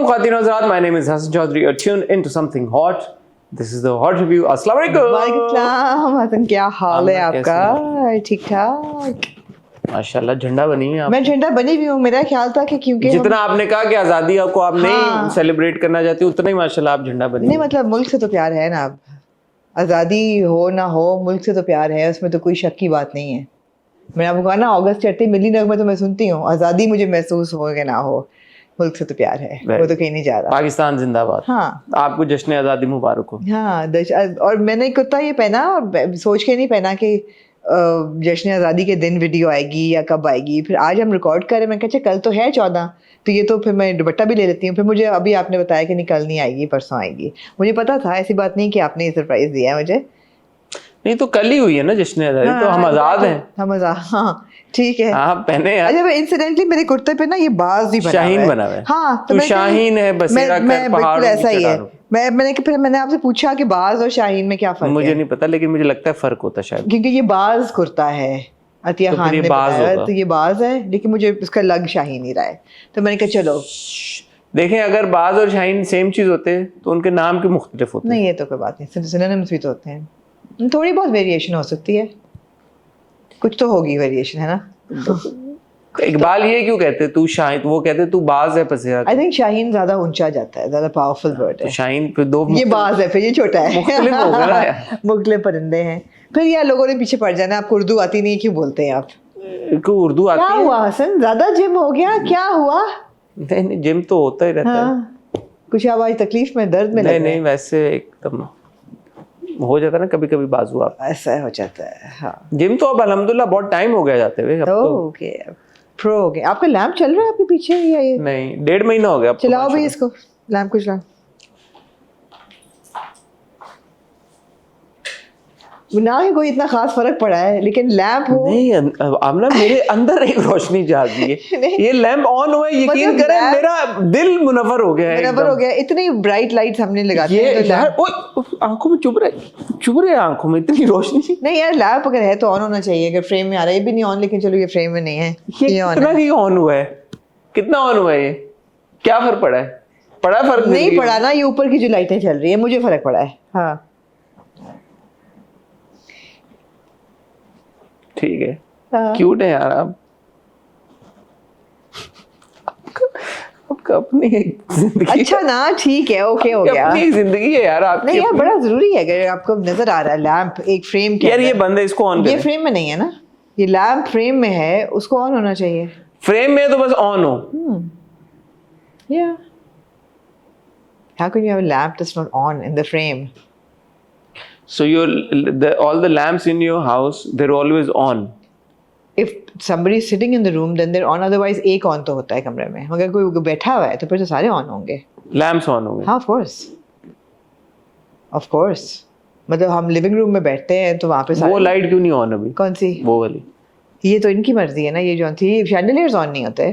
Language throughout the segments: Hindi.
ख़वातीन और हज़रात, my name is Hassan Chaudhry. You're tuned into something hot. This is the hot review. अस्सलाम वालेकुम। वालेकुम हसन, क्या हाल है आपका? ठीक ठाक माशाल्लाह, झंडा बनी है आप। मैं झंडा बनी भी हूँ। मेरा ख्याल था कि क्योंकि जितना आपने कहा कि आज़ादी आपको आप नहीं सेलिब्रेट करना चाहती, उतना ही माशाल्लाह आप झंडा बनी। नहीं मतलब मुल्क से तो प्यार है ना, अब आज़ादी हो ना हो मुल्क से तो प्यार है, उसमें तो कोई शक की बात नहीं है। मैंने आपको कहा ना, अगस्त चढ़ते मिली नगमा तो मैं सुनती हूँ। आज़ादी मुझे महसूस हो या ना हो, मुल्क से तो प्यार है, वो तो कहीं नहीं जा रहा। पाकिस्तान जिंदाबाद। हाँ, आपको जश्न आज़ादी मुबारक हो। हाँ, और मैंने कुत्ता ये पहना और सोच के नहीं पहना कि जश्न आज़ादी के दिन वीडियो आएगी या कब आएगी। फिर आज हम रिकॉर्ड कर रहे हैं, मैं कहा कल तो है 14, तो ये तो फिर मैं दुपट्टा भी ले लेती हूँ। फिर मुझे अभी आपने बताया कि नहीं कल नहीं आएगी, परसों आएगी। मुझे पता था, ऐसी बात नहीं कि आपने ये सरप्राइज दिया है मुझे। नहीं तो कल ही हुई है ना जश्न आज़ादी, तो हम आज़ाद हैं। हम आज़ाद, हाँ ठीक है। हाँ पहने यार। अच्छा, इंसिडेंटली मेरे कुर्ते पे ना ये बाज भी बना शाहीन बना हुआ है। हाँ, तो शाहीन है, बसेरा कर पहाड़ों की ऐसा ही है। चट्टानों। फिर मैंने आपसे पूछा कि बाज और शाहीन में क्या फर्क है। मुझे नहीं पता, लेकिन मुझे लगता है फर्क होता है शायद, क्योंकि ये बाज कुर्ता है, अतिया खान ने बताया, तो ये बाज है, लेकिन मुझे उसका लग शाहीन ही रहा है। तो मैंने कहा चलो देखें, अगर बाज और शाहीन सेम चीज होते हैं तो उनके नाम क्यों मुख्तलिफ होते हैं? नहीं, ये तो कोई बात नहीं, सिनोनिम्स भी तो होते हैं, थोड़ी बहुत वेरिएशन हो सकती है, कुछ तो होगी वेरिएशन, है ना। इकबाल ये क्यों कहते तू शाहीन, वो कहते तू बाज है पसेरा। आई थिंक शाहीन ज्यादा ऊंचा जाता है, ज्यादा पावरफुल वर्ड है। शाहीन फिर दो, ये बाज है, फिर ये छोटा है, मुख्तलिफ हो गया ना यार। मुख्तलिफ परिंदे हैं। फिर यार लोगों ने पीछे पड़ जाना, आपको उर्दू आती नहीं, क्यों बोलते हैं आप? उर्दू आती है। क्या हुआ हसन, ज्यादा जिम हो गया, क्या हुआ? नहीं, जिम तो होता ही रहता है। कुछ आवाज तकलीफ में, दर्द में? नहीं, वैसे एकदम हो जाता है ना कभी कभी बाजू, आप ऐसा हो जाता है। हाँ, जिम तो अब अल्हम्दुलिल्लाह बहुत टाइम हो गया जाते हुए। ओके, प्रो हो गए। आपका लैंप चल रहा है आपके पीछे या ये? नहीं, 1.5 महीना हो गया। चलाओ भाई इसको, लैंप को चलाओ। ना ही कोई इतना खास फर्क पड़ा है, लेकिन लैंप हो नहीं आमना, मेरे अंदर एक रोशनी जा रही है। ये लैंप ऑन हुआ है, यकीन करें मेरा दिल मुनव्वर हो गया है, मुनव्वर हो गया। इतनी ब्राइट लाइट्स हमने लगाई है तो यार, ओए आंखों में चुभ रहे आंखों में इतनी रोशनी। नहीं यार, लैंप अगर है तो ऑन होना चाहिए। अगर फ्रेम में आ रहा है, ये भी नहीं ऑन, लेकिन चलो ये फ्रेम में नहीं है, ये ऑन कितना ही ऑन हुआ है, कितना ऑन हुआ है, ये क्या फर्क पड़ा है? पड़ा फर्क? नहीं पड़ा ना, ये ऊपर की जो लाइटें चल रही है मुझे फर्क पड़ा है। हाँ ठीक है, क्यूट है यार आप। आपका अपनी जिंदगी, अच्छा ना, ठीक है, ओके हो गया। अपनी जिंदगी है यार आपकी। नहीं यार, बड़ा जरूरी है। अगर आपको नजर आ रहा है लैंप एक फ्रेम के यार, ये बंद है, इसको ऑन करें। ये फ्रेम में नहीं है ना, ये लैंप फ्रेम में है, उसको ऑन होना चाहिए। फ्रेम में तो बस ऑन हो। Yeah. How can you have a lamp that's not on in the frame? So all the lamps in your house, they're always on. If somebody is sitting in the room, then they're on. Otherwise, एक on तो होता है कमरे में। मगर कोई बैठा हुआ है तो फिर तो सारे on होंगे। Lamps on होंगे। हाँ, of course, of course। मतलब हम लिविंग रूम में बैठते हैं तो वहाँ पे सारे। वो लाइट क्यों नहीं ऑन अभी? कौन सी? वो वाली। ये तो इनकी मर्जी है ना। ये जो थी, शैंडलियर्स ऑन नहीं होते,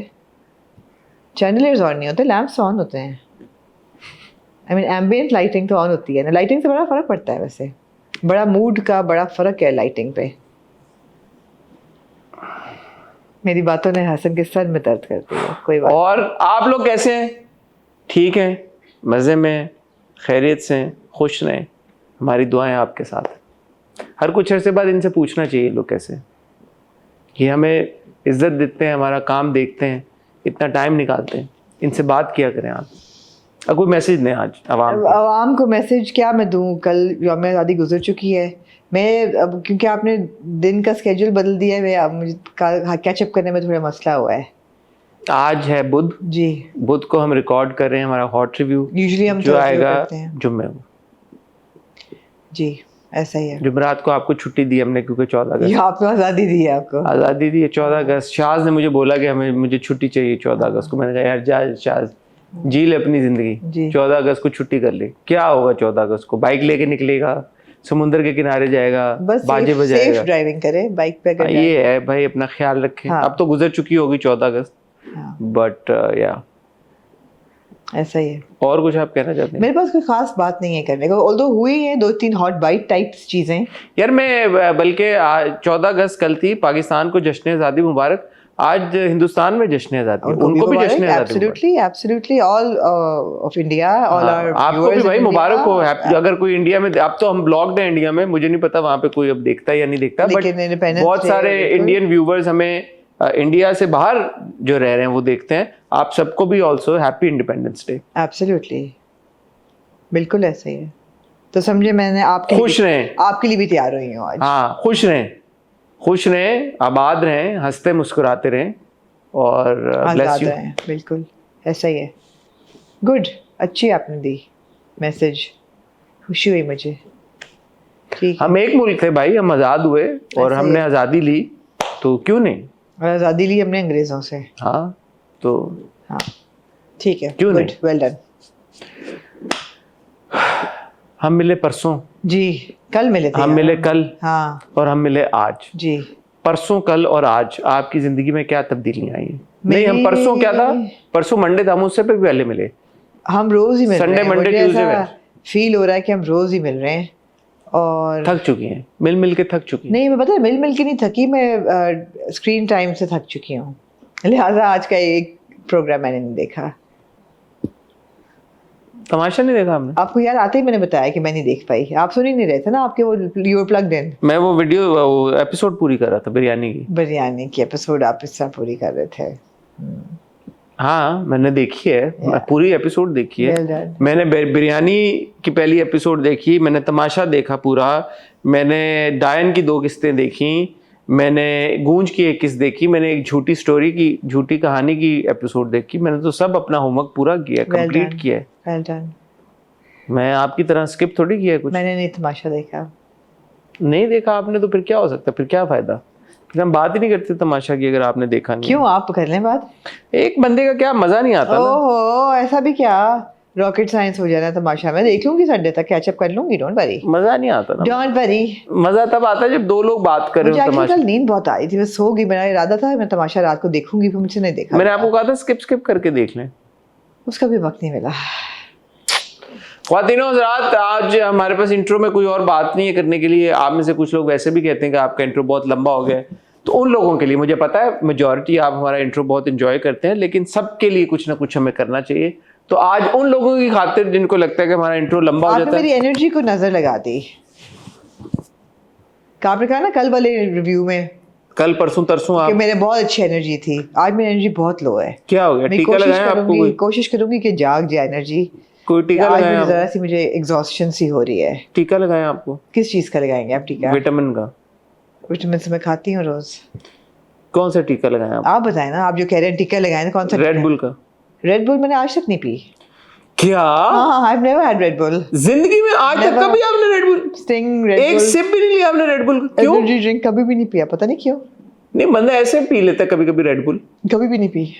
शैंडलियर्स ऑन नहीं होते, लैंप्स ऑन होते हैं। आई मीन एम्बियंट लाइटिंग तो ऑन होती है ना। लाइटिंग से बड़ा फर्क पड़ता है, वैसे बड़ा मूड का बड़ा फर्क है लाइटिंग पे। मेरी बातों ने हसन के सर में दर्द कर दिया। कोई बात। और आप लोग कैसे हैं? ठीक हैं, मज़े में, खैरियत से, खुश रहें। हमारी दुआएं आपके साथ। हर कुछ अरसे बाद इनसे पूछना चाहिए लोग कैसे, ये हमें इज्जत देते हैं, हमारा काम देखते हैं, इतना टाइम निकालते हैं, इनसे बात किया करें आप। अब कोई मैसेज दें आज आवाम को। मैसेज क्या मैं दूं? कल यौम आज़ादी गुजर चुकी है। मैं अब क्योंकि आपने दिन का स्केड्यूल बदल दिया है, अब मुझे कैचअप करने में थोड़ा मसला हुआ है। आज है बुध जी, बुध को हम रिकॉर्ड कर रहे हैं हमारा हॉट रिव्यू। यूजुअली हम जो आएगा जुम्मे जी, ऐसा ही है। जुमेरात को आपको छुट्टी दी हमने, क्योंकि 14 अगस्त आपको आज़ादी दी है। आपको आज़ादी दी है 14 अगस्त। शाज ने मुझे बोला कि मुझे छुट्टी चाहिए 14 अगस्त को। मैंने कहा यार जा शाज, जी ले अपनी जिंदगी, 14 अगस्त को छुट्टी कर ले। क्या होगा 14 अगस्त को? बाइक लेके निकलेगा, समुंदर के किनारे जाएगा, बाजे बजाएगा, सेफ ड्राइविंग करे बाइक पे। ये है भाई, अपना ख्याल रखें। अब तो गुजर चुकी होगी 14 अगस्त, बट या ऐसा ही है। और कुछ आप कहना चाहते हैं? मेरे पास कोई खास बात नहीं है करने को, ऑल्दो हुई है 2-3 हॉट बाइट टाइप्स चीजें। यार मैं बल्कि 14 अगस्त कल थी, पाकिस्तान को जश्न आज़ादी मुबारक। आज हिंदुस्तान में जश्न आज़ादी है, उनको भी जश्न आज़ादी absolutely absolutely all of India all our आपको भी भाई मुबारक हो। अगर कोई इंडिया में, अब तो हम ब्लॉग्ड हैं इंडिया में, मुझे नहीं पता वहाँ पे कोई अब देखता है या नहीं देखता, बट बहुत सारे इंडियन व्यूवर्स हमें इंडिया से बाहर जो रह रहे हैं वो देखते हैं। आप सबको भी also happy independence day. Absolutely, बिल्कुल ऐसे ही है। तो समझे मैंने आपके खुश रहें, आपके लिए भी तैयार हुई हूँ आज। हाँ, खुश रहें, आबाद रहें, हंसते मुस्कुराते रहें और ब्लेस यू। बिल्कुल ऐसा ही है। गुड, अच्छी आपने दी मैसेज, खुशी हुई मुझे। ठीक, हम एक मुल्क थे भाई, हम आज़ाद हुए और हमने आज़ादी ली, तो क्यों नहीं। और आज़ादी ली हमने अंग्रेज़ों से। हाँ, तो हाँ ठीक है, क्यों नहीं। Well done. हम मिले परसों जी, कल मिले थे। हम मिले कल, हाँ, और हम मिले आज जी। परसों, कल और आज आपकी जिंदगी में क्या तब्दीलियां आई? नहीं, हम परसों क्या था, परसों मंडे था, मुझसे पे पहले मिले। हम रोज ही मिल रहे हैं, संडे मंडे ट्यूसडे फील हो रहा है कि हम रोज ही मिल रहे हैं और थक चुकी हैं, मिल के थक चुकी हैं। नहीं, मैं पता है मिल के नहीं थकी, मैं स्क्रीन टाइम से थक चुकी हूँ, लिहाजा आज का एक प्रोग्राम मैंने नहीं देखा। तमाशा नहीं देखा हमने? आपको यार आते ही मैंने बताया कि मैं नहीं देख पाई, आप सुन ही नहीं रहे थे ना, आपके वो यू वर प्लग्ड इन। मैं वो एपिसोड पूरी कर रहा था बिरयानी की एपिसोड आप इस तरह पूरी कर रहे थे। हाँ, मैंने देखी है, मैं पूरी एपिसोड देखी है। मैंने बिरयानी की पहली एपिसोड देखी, मैंने तमाशा देखा पूरा, मैंने डायन की 2 किस्तें देखी, मैंने गूंज की 1 किस्त देखी, मैंने एक झूठी स्टोरी की, झूठी कहानी की एपिसोड देखी। मैंने तो सब अपना होमवर्क पूरा किया, कंप्लीट किया है। Well done. मैं आपकी तरह स्किप थोड़ी किया कुछ। मैंने नहीं तमाशा देखा। नहीं देखा आपने तो फिर क्या हो सकता, फिर क्या फायदा, फिर हम बात ही नहीं करते तमाशा की अगर आपने देखा नहीं। क्यों, आप कर लें बात। एक बंदे का क्या मजा नहीं आता ना। ओहो, ऐसा भी क्या, रॉकेट साइंस हो जाना तमाशा, मैं देख लूंगी संडे तक, कैचअप कर लूंगी, डोंट वरी। मजा नहीं आता ना, डोंट वरी। मजा तब आता है जब 2 लोग बात कर रहे हो। तमाशा, कल नींद बहुत आई थी, मैं सो गई, मेरा इरादा था मैं तमाशा रात को देखूंगी, फिर मुझसे नहीं देखा। मैंने आपको कहा था स्किप करके देख लें, उसका भी वक्त नहीं मिला। ख्वातीनो हज़रात, आज हमारे पास इंट्रो में कोई और बात नहीं है करने के लिए। आप में से कुछ लोग वैसे भी कहते हैं कि आपका इंट्रो बहुत लंबा हो गया है, तो उन लोगों के लिए मुझे पता है मेजॉरिटी आप हमारा इंट्रो बहुत एंजॉय करते हैं, लेकिन सबके लिए कुछ ना कुछ हमें करना चाहिए। तो आज उन लोगों की खातिर जिनको लगता है कि हमारा इंट्रो लंबा हो जाता है, मेरी एनर्जी को नजर लगा दी। आपने कहा ना कल वाले रिव्यू में, कल परसों तरसों आप, मेरे बहुत अच्छी एनर्जी थी, आज मेरी एनर्जी बहुत लो है। क्या हो गया? टीका लगाया आपको? कोशिश करूंगी कि जाग जाए एनर्जी। कोई टीका लगाया? जरा सी मुझे एग्जॉस्शन सी हो रही है। टीका लगाया आपको? किस चीज का लगाएंगे आप टीका? विटामिन का। विटामिन से मैं खाती हूँ रोज। कौन सा टीका लगाया आप बताएं ना, आप जो कह रहे हैं टीका लगाए, कौन सा? रेड बुल का। रेड बुल मैंने आज तक नहीं पी। क्या? हाँ, I've never had Red Bull। जिंदगी में आज तक कभी आपने रेड बुल, स्टिंग रेड एक सिप भी नहीं लिया आपने रेड बुल? क्यों? एनर्जी ड्रिंक कभी भी नहीं पिया, पता नहीं क्यों। नहीं, बंदा ऐसे पी लेता कभी कभी रेड बुल, कभी भी नहीं P.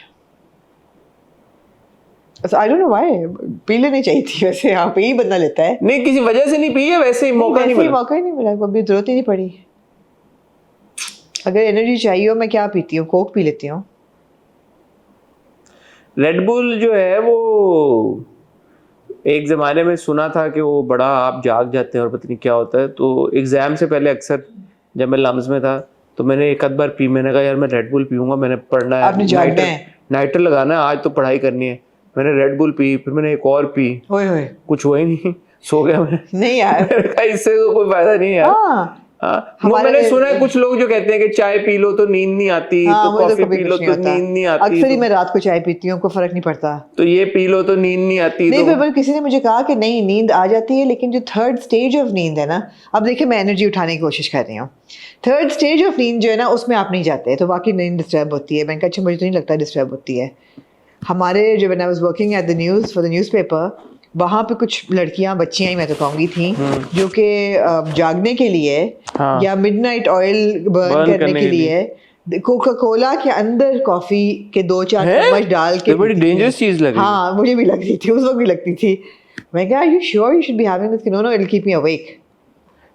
I don't know why, P लेनी चाहिए थी वैसे, हाँ पी ही बंदा लेता है। नहीं, किसी वजह से नहीं पी है, वैसे ही मौका नहीं मिला। मौका ही नहीं मिला, कभी जरूरत ही नहीं पड़ी। अगर एनर्जी चाहिए हो, मैं क्या पीती हूँ, कोक पी लेती हूँ। रेड बुल जो है वो एक ज़माने में सुना था कि वो बड़ा आप जाग जाते हैं और पता नहीं क्या होता है, तो एग्ज़ाम से पहले अक्सर जब मैं लम्स में था तो मैंने एक आध बार पी, मैंने कहा यार मैं रेड बुल पीऊँगा, मैंने पढ़ना है, नाइटर लगाना है, आज तो पढ़ाई करनी है। मैंने रेड बुल पी, फिर मैंने एक और पी, कुछ हुआ ही नहीं, सो गया मैं। नहीं यार इससे तो कोई फायदा नहीं यार। मैंने सुना है कुछ लोग जो कहते हैं कि चाय पी लो तो नींद नहीं आती, तो कॉफी पी लो तो नींद नहीं आती। अक्सर ही मैं रात को चाय पीती हूँ, कोई फर्क नहीं पड़ता। तो ये पी लो तो नींद नहीं आती। नहीं, पर किसी ने मुझे कहा कि नहीं, नींद आ जाती है, लेकिन जो 3rd स्टेज ऑफ नींद है ना, अब देखिए मैं एनर्जी उठाने की कोशिश कर रही हूँ, 3rd स्टेज ऑफ नींद जो है ना, उसमें आप नहीं जाते तो वाकई नींद डिस्टर्ब होती है। मैंने कहा अच्छा, मुझे तो नहीं लगता डिस्टर्ब होती है। हमारे जो, when I was working at the news for the newspaper, वहाँ पे कुछ लड़कियां, बच्चियां ही मैं तो कहूँगी थी, जो कि जागने के लिए या मिडनाइट ऑयल बर्न करने के लिए कोका कोला के अंदर कॉफी के 2-4 चम्मच डाल के, बड़ी डेंजरस चीज लगी। हाँ, मुझे भी लग रही थी, उस वक्त भी लगती थी। मैं कहा you sure you should be having this? No no, it will keep me awake.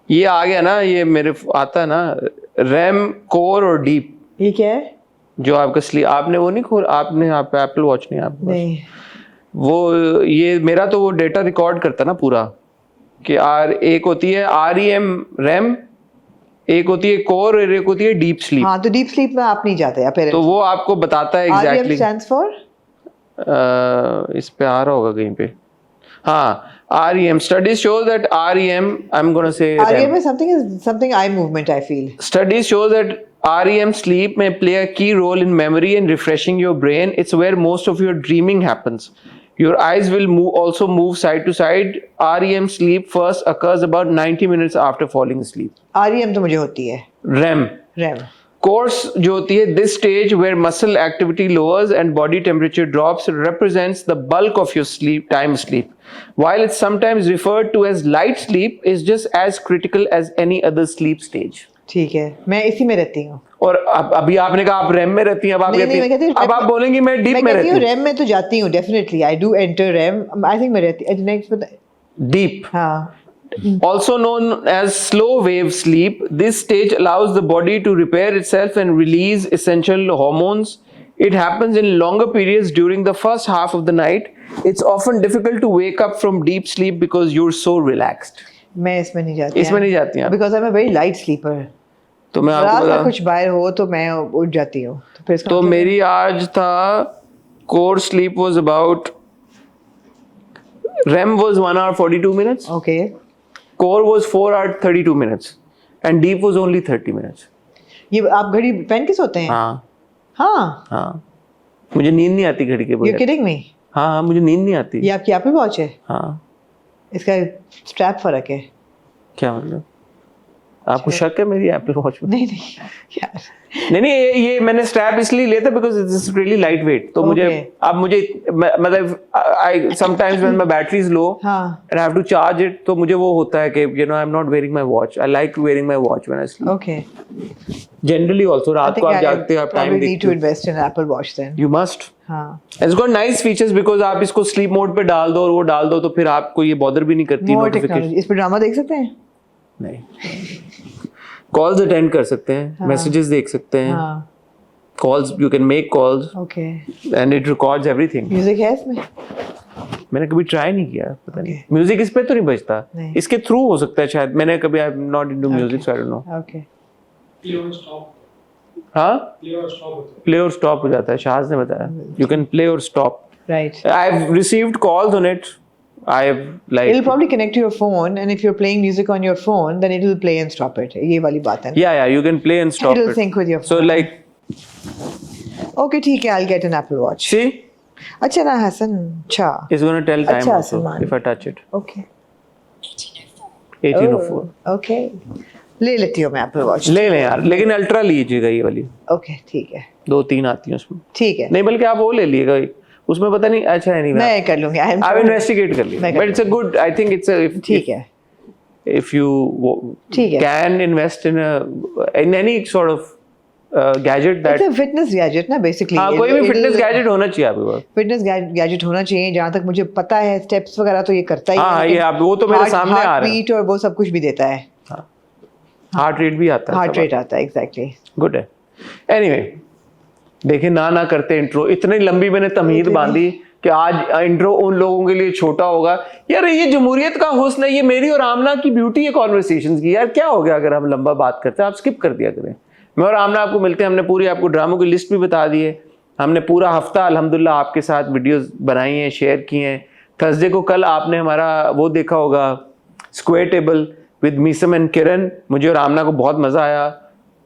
ये आ गया ना, ये मेरे आता है ना, रैम, कोर और डीप। ये क्या है? जो आपका स्लीप, आपने वो नहीं खोल, आपने आप एप्पल वॉच नहीं, आप नहीं, वो ये मेरा तो वो डेटा रिकॉर्ड करता ना पूरा, कि एक होती है REM रैम, एक होती है कोर और एक होती है डीप स्लीप। हाँ, तो डीप स्लीप में आप नहीं जाते या तो वो आपको बताता है REM एग्जैक्टली। stands for? इस पे आ रहा होगा कहीं पे। हाँ, REM. Studies show that REM, I'm gonna say REM is something eye movement, I feel. Studies show that REM sleep may play a key role in memory and refreshing your brain. It's where most of your dreaming happens. Your eyes will also move side to side. REM sleep first occurs about 90 minutes after falling asleep. REM तो मुझे होती है। REM. Course जो होती है, this stage where muscle activity lowers and body temperature drops represents the bulk of your time sleep. While it's sometimes referred to as light sleep, is just as critical as any other sleep stage. ठीक है, मैं इसी में रहती हूँ। और अभी आपने कहा आप REM में रहती हैं, अब आप कहती हैं, अब आप बोलेंगी मैं डीप में रहती हूँ। REM में तो जाती हूँ, definitely I do enter REM. I think मैं रहती next deep. हाँ। Also known as slow wave sleep, this stage allows the body to repair itself and release essential hormones. It happens in longer periods during the first half of the night. It's often difficult to wake up from deep sleep because you're so relaxed. मैं इसमें नहीं जाती। इसमें नहीं जाती हैं? Because I'm a very light sleeper. तो मैं आपको बता, कुछ बाहर हो तो मैं उठ जाती हूँ। तो मेरी आज था core sleep was about REM was 1 hour 42 minutes. Okay. Core was 4 hours 32 minutes and deep was only 30 minutes. ये आप घड़ी पहन के सोते हैं? हाँ। मुझे नींद नहीं आती घड़ी के बगैर। You're kidding me? हाँ, मुझे नींद नहीं आती। ये आपकी Apple Watch है? हाँ। इसका स्ट्रैप फर्क है। क्या मतलब? आपको शक है मेरी एप्पल वॉच में? नहीं यार। नहीं ये मैंने स्ट्रैप इसलिए लिया था because it's really light weight. तो मुझे अब मतलब I sometimes when my battery is low and I have to charge it, तो मुझे वो होता है कि you know I am not wearing my watch. I like wearing my watch when I sleep. Okay. Generally also रात को आप जागते हो, आप टाइम देखते हो। Need to invest in Apple watch then. You must. हाँ। It's got nice features because आप इसको स्लीप मोड पे डाल दो और वो डाल दो तो फिर आपको ये बॉदर भी नहीं करती नोटिफिकेशन। इस पे ड्रामा देख सकते हैं? नहीं। कॉल्स अटेंड कर सकते हैं, मैसेजेस देख सकते हैं, calls you can make calls, okay, and it records everything. Music है इसमें? मैंने कभी ट्राई नहीं किया, पता नहीं म्यूजिक इस पे तो नहीं बजता, इसके थ्रू हो सकता है शायद। मैंने कभी आई am not into music so I don't no. Okay. Play और स्टॉप हो जाता है, शाहज ने बताया यू कैन प्ले और stop. Right. I have received calls on it. I have like it'll probably connect to your phone, and if you're playing music on your phone, then it'll play and stop it. ये वाली बात है। Yeah, you can play and stop it. It'll sync with your phone. So like, okay, ठीक है, I'll get an Apple Watch. See? अच्छा ना हसन, अच्छा। It's gonna tell time also if I touch it. Okay. 1804. Okay. ले लेती हूँ मैं Apple Watch. ले लें यार, लेकिन अल्ट्रा लीजिएगा ये वाली। Okay, ठीक है। 2-3 आती हैं उसमें। ठीक है। नहीं बल्कि आप वो ले लीजिएगा, उसमें पता नहीं। अच्छा है नहीं, मैं कर लूंगी। आप इन्वेस्टिगेट कर लीजिए, but it's a good, I think it's ठीक है। if you can invest in any sort of gadget that it's a fitness gadget ना basically। हाँ, कोई भी फिटनेस गैजेट होना चाहिए आपके पास। फिटनेस गैजेट होना चाहिए, जहाँ तक मुझे पता है स्टेप्स वगैरह तो ये करता ही है। हाँ, ये आप वो तो मेरे सामने आ रहा है, बीट और वो सब कुछ भी देता है। हार्ट रेट भी आता है, हार्ट रेट आता है, एग्जैक्टली। गुड है। एनीवे, देखिए ना करते इंट्रो, इतनी लंबी मैंने तमहीद बांधी कि आज इंट्रो उन लोगों के लिए छोटा होगा। यार ये जमहूरियत का हुस्न है, ये मेरी और आमना की ब्यूटी है कॉन्वर्सेशंस की। यार क्या हो गया अगर हम लंबा बात करते हैं, आप स्किप कर दिया करें। मैं और आमना आपको मिलते हैं, हमने पूरी आपको ड्रामों की लिस्ट भी बता दी है। हमने पूरा हफ्ता अल्हम्दुलिल्लाह आपके साथ वीडियोस बनाई हैं, शेयर की हैं। थर्सडे को कल आपने हमारा वो देखा होगा square table with Meesam and Kiran. मुझे और आमना को बहुत मज़ा आया।